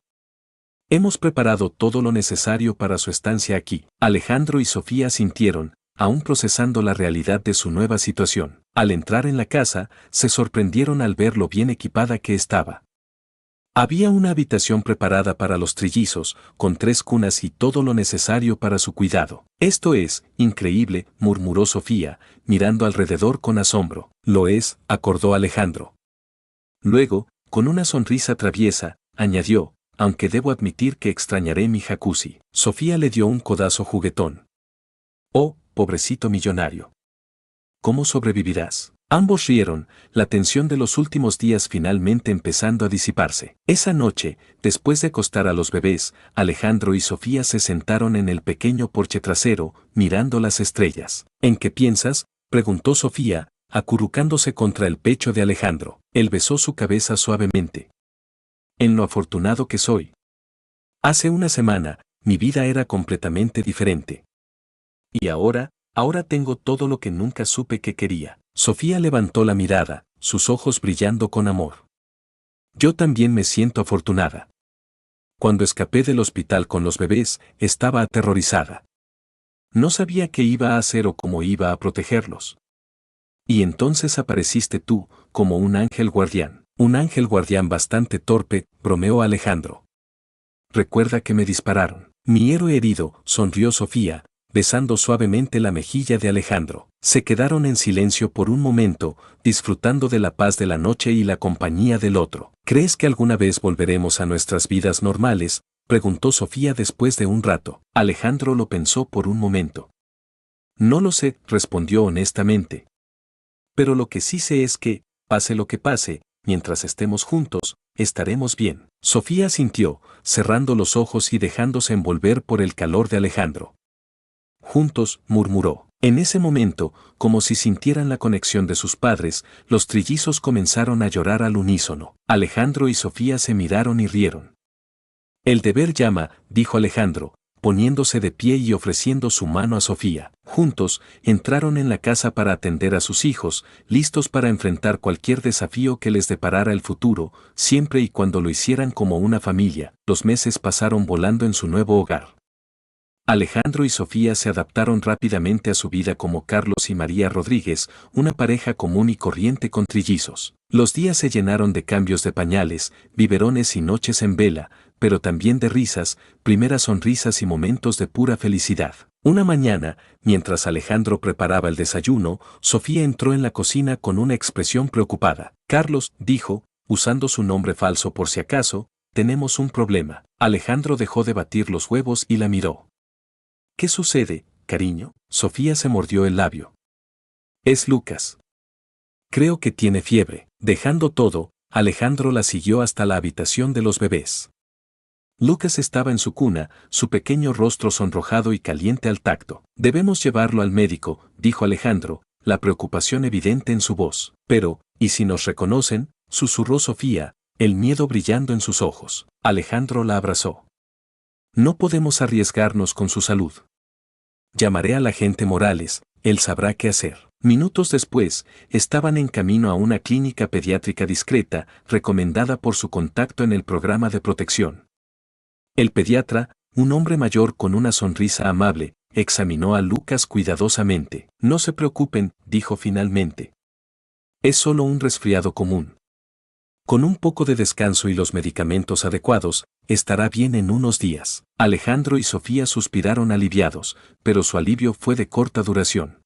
Hemos preparado todo lo necesario para su estancia aquí. Alejandro y Sofía sintieron, aún procesando la realidad de su nueva situación. Al entrar en la casa, se sorprendieron al ver lo bien equipada que estaba. Había una habitación preparada para los trillizos, con 3 cunas y todo lo necesario para su cuidado. Esto es increíble, murmuró Sofía, mirando alrededor con asombro. Lo es, acordó Alejandro. Luego, con una sonrisa traviesa, añadió, aunque debo admitir que extrañaré mi jacuzzi. Sofía le dio un codazo juguetón. Oh, pobrecito millonario. ¿Cómo sobrevivirás? Ambos rieron, la tensión de los últimos días finalmente empezando a disiparse. Esa noche, después de acostar a los bebés, Alejandro y Sofía se sentaron en el pequeño porche trasero, mirando las estrellas. ¿En qué piensas?, preguntó Sofía, acurrucándose contra el pecho de Alejandro. Él besó su cabeza suavemente. En lo afortunado que soy. Hace una semana, mi vida era completamente diferente. Y ahora tengo todo lo que nunca supe que quería. Sofía levantó la mirada, sus ojos brillando con amor. Yo también me siento afortunada. Cuando escapé del hospital con los bebés, estaba aterrorizada. No sabía qué iba a hacer o cómo iba a protegerlos. Y entonces apareciste tú, como un ángel guardián. Un ángel guardián bastante torpe, bromeó Alejandro. Recuerda que me dispararon. Mi héroe herido, sonrió Sofía, besando suavemente la mejilla de Alejandro. Se quedaron en silencio por un momento, disfrutando de la paz de la noche y la compañía del otro. ¿Crees que alguna vez volveremos a nuestras vidas normales?, preguntó Sofía después de un rato. Alejandro lo pensó por un momento. No lo sé, respondió honestamente. Pero lo que sí sé es que, pase lo que pase, mientras estemos juntos, estaremos bien. Sofía asintió, cerrando los ojos y dejándose envolver por el calor de Alejandro. Juntos, murmuró. En ese momento, como si sintieran la conexión de sus padres, los trillizos comenzaron a llorar al unísono. Alejandro y Sofía se miraron y rieron. El deber llama, dijo Alejandro, poniéndose de pie y ofreciendo su mano a Sofía. Juntos, entraron en la casa para atender a sus hijos, listos para enfrentar cualquier desafío que les deparara el futuro, siempre y cuando lo hicieran como una familia. Los meses pasaron volando en su nuevo hogar. Alejandro y Sofía se adaptaron rápidamente a su vida como Carlos y María Rodríguez, una pareja común y corriente con trillizos. Los días se llenaron de cambios de pañales, biberones y noches en vela, pero también de risas, primeras sonrisas y momentos de pura felicidad. Una mañana, mientras Alejandro preparaba el desayuno, Sofía entró en la cocina con una expresión preocupada. Carlos, dijo, usando su nombre falso por si acaso, tenemos un problema. Alejandro dejó de batir los huevos y la miró. ¿Qué sucede, cariño? Sofía se mordió el labio. Es Lucas. Creo que tiene fiebre. Dejando todo, Alejandro la siguió hasta la habitación de los bebés. Lucas estaba en su cuna, su pequeño rostro sonrojado y caliente al tacto. Debemos llevarlo al médico, dijo Alejandro, la preocupación evidente en su voz. Pero, ¿y si nos reconocen? Susurró Sofía, el miedo brillando en sus ojos. Alejandro la abrazó. No podemos arriesgarnos con su salud. Llamaré al agente Morales, él sabrá qué hacer. Minutos después, estaban en camino a una clínica pediátrica discreta, recomendada por su contacto en el programa de protección. El pediatra, un hombre mayor con una sonrisa amable, examinó a Lucas cuidadosamente. No se preocupen, dijo finalmente. Es solo un resfriado común. Con un poco de descanso y los medicamentos adecuados, estará bien en unos días. Alejandro y Sofía suspiraron aliviados, pero su alivio fue de corta duración.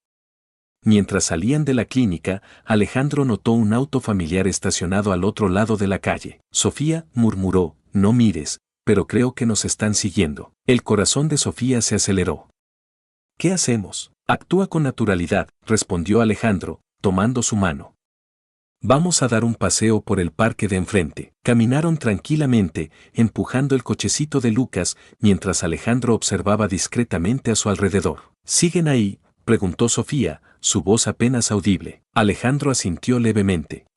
Mientras salían de la clínica, Alejandro notó un auto familiar estacionado al otro lado de la calle. Sofía, murmuró, no mires, pero creo que nos están siguiendo. El corazón de Sofía se aceleró. ¿Qué hacemos? Actúa con naturalidad, respondió Alejandro, tomando su mano. Vamos a dar un paseo por el parque de enfrente. Caminaron tranquilamente, empujando el cochecito de Lucas, mientras Alejandro observaba discretamente a su alrededor. ¿Siguen ahí?, preguntó Sofía, su voz apenas audible. Alejandro asintió levemente.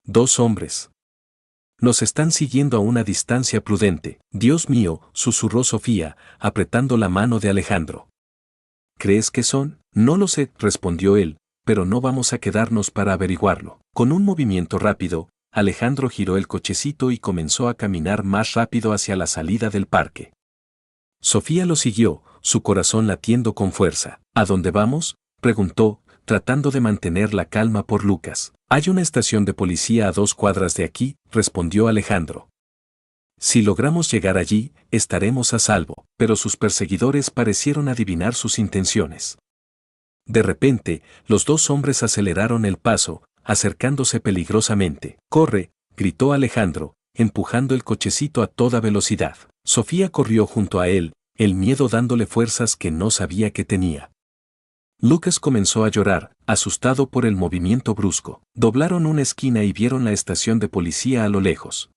2 hombres. Nos están siguiendo a una distancia prudente. Dios mío, susurró Sofía, apretando la mano de Alejandro. ¿Crees que son? No lo sé, respondió él, pero no vamos a quedarnos para averiguarlo. Con un movimiento rápido, Alejandro giró el cochecito y comenzó a caminar más rápido hacia la salida del parque. Sofía lo siguió, su corazón latiendo con fuerza. ¿A dónde vamos?, preguntó, tratando de mantener la calma por Lucas. Hay una estación de policía a 2 cuadras de aquí, respondió Alejandro. Si logramos llegar allí, estaremos a salvo, pero sus perseguidores parecieron adivinar sus intenciones. De repente, los 2 hombres aceleraron el paso, acercándose peligrosamente. ¡Corre!, gritó Alejandro, empujando el cochecito a toda velocidad. Sofía corrió junto a él, el miedo dándole fuerzas que no sabía que tenía. Lucas comenzó a llorar, asustado por el movimiento brusco. Doblaron una esquina y vieron la estación de policía a lo lejos.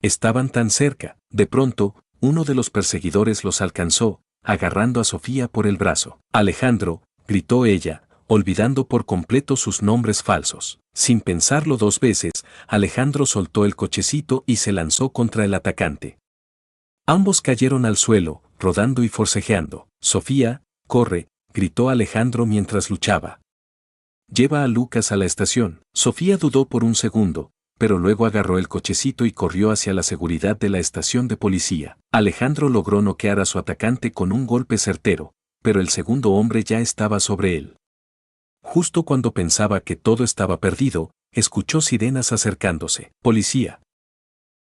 Estaban tan cerca. De pronto, uno de los perseguidores los alcanzó, agarrando a Sofía por el brazo. Alejandro, gritó ella, olvidando por completo sus nombres falsos. Sin pensarlo 2 veces, Alejandro soltó el cochecito y se lanzó contra el atacante. Ambos cayeron al suelo, rodando y forcejeando. Sofía, corre, gritó Alejandro mientras luchaba. Lleva a Lucas a la estación. Sofía dudó por un segundo, pero luego agarró el cochecito y corrió hacia la seguridad de la estación de policía. Alejandro logró noquear a su atacante con un golpe certero, pero el segundo hombre ya estaba sobre él. Justo cuando pensaba que todo estaba perdido, escuchó sirenas acercándose. ¡Policía!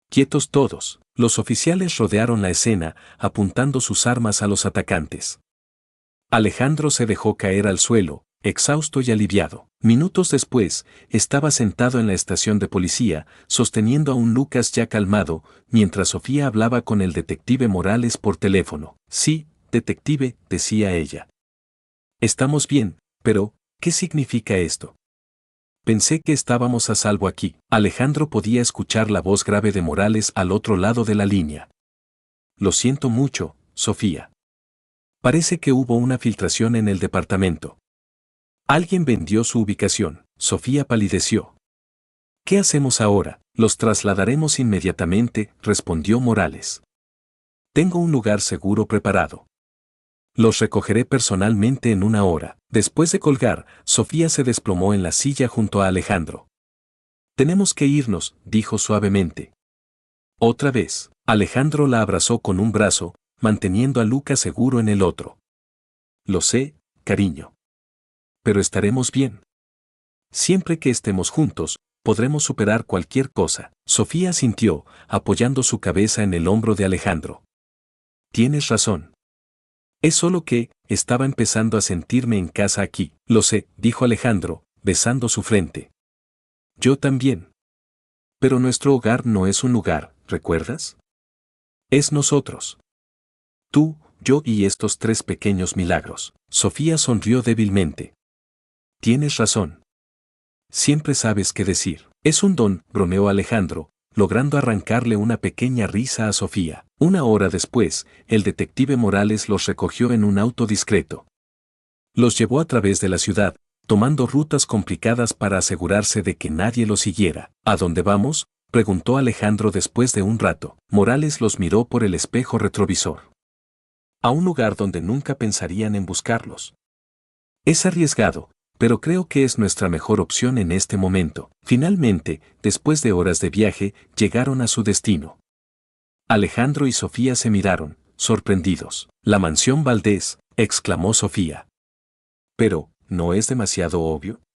¡Quietos todos! Los oficiales rodearon la escena, apuntando sus armas a los atacantes. Alejandro se dejó caer al suelo, exhausto y aliviado. Minutos después, estaba sentado en la estación de policía, sosteniendo a un Lucas ya calmado, mientras Sofía hablaba con el detective Morales por teléfono. Sí, detective, decía ella. Estamos bien, pero, ¿qué significa esto? Pensé que estábamos a salvo aquí. Alejandro podía escuchar la voz grave de Morales al otro lado de la línea. Lo siento mucho, Sofía. Parece que hubo una filtración en el departamento. Alguien vendió su ubicación. Sofía palideció. ¿Qué hacemos ahora? Los trasladaremos inmediatamente, respondió Morales. Tengo un lugar seguro preparado. Los recogeré personalmente en una hora. Después de colgar, Sofía se desplomó en la silla junto a Alejandro. Tenemos que irnos, dijo suavemente. Otra vez, Alejandro la abrazó con un brazo, manteniendo a Lucas seguro en el otro. Lo sé, cariño. Pero estaremos bien. Siempre que estemos juntos, podremos superar cualquier cosa. Sofía asintió, apoyando su cabeza en el hombro de Alejandro. Tienes razón. Es solo que, estaba empezando a sentirme en casa aquí. Lo sé, dijo Alejandro, besando su frente. Yo también. Pero nuestro hogar no es un lugar, ¿recuerdas? Es nosotros. Tú, yo y estos 3 pequeños milagros. Sofía sonrió débilmente. Tienes razón. Siempre sabes qué decir. Es un don, bromeó Alejandro, logrando arrancarle una pequeña risa a Sofía. Una hora después, el detective Morales los recogió en un auto discreto. Los llevó a través de la ciudad, tomando rutas complicadas para asegurarse de que nadie los siguiera. ¿A dónde vamos?, preguntó Alejandro después de un rato. Morales los miró por el espejo retrovisor. A un lugar donde nunca pensarían en buscarlos. Es arriesgado, pero creo que es nuestra mejor opción en este momento. Finalmente, después de horas de viaje, llegaron a su destino. Alejandro y Sofía se miraron, sorprendidos. La mansión Valdés, exclamó Sofía. Pero, ¿no es demasiado obvio?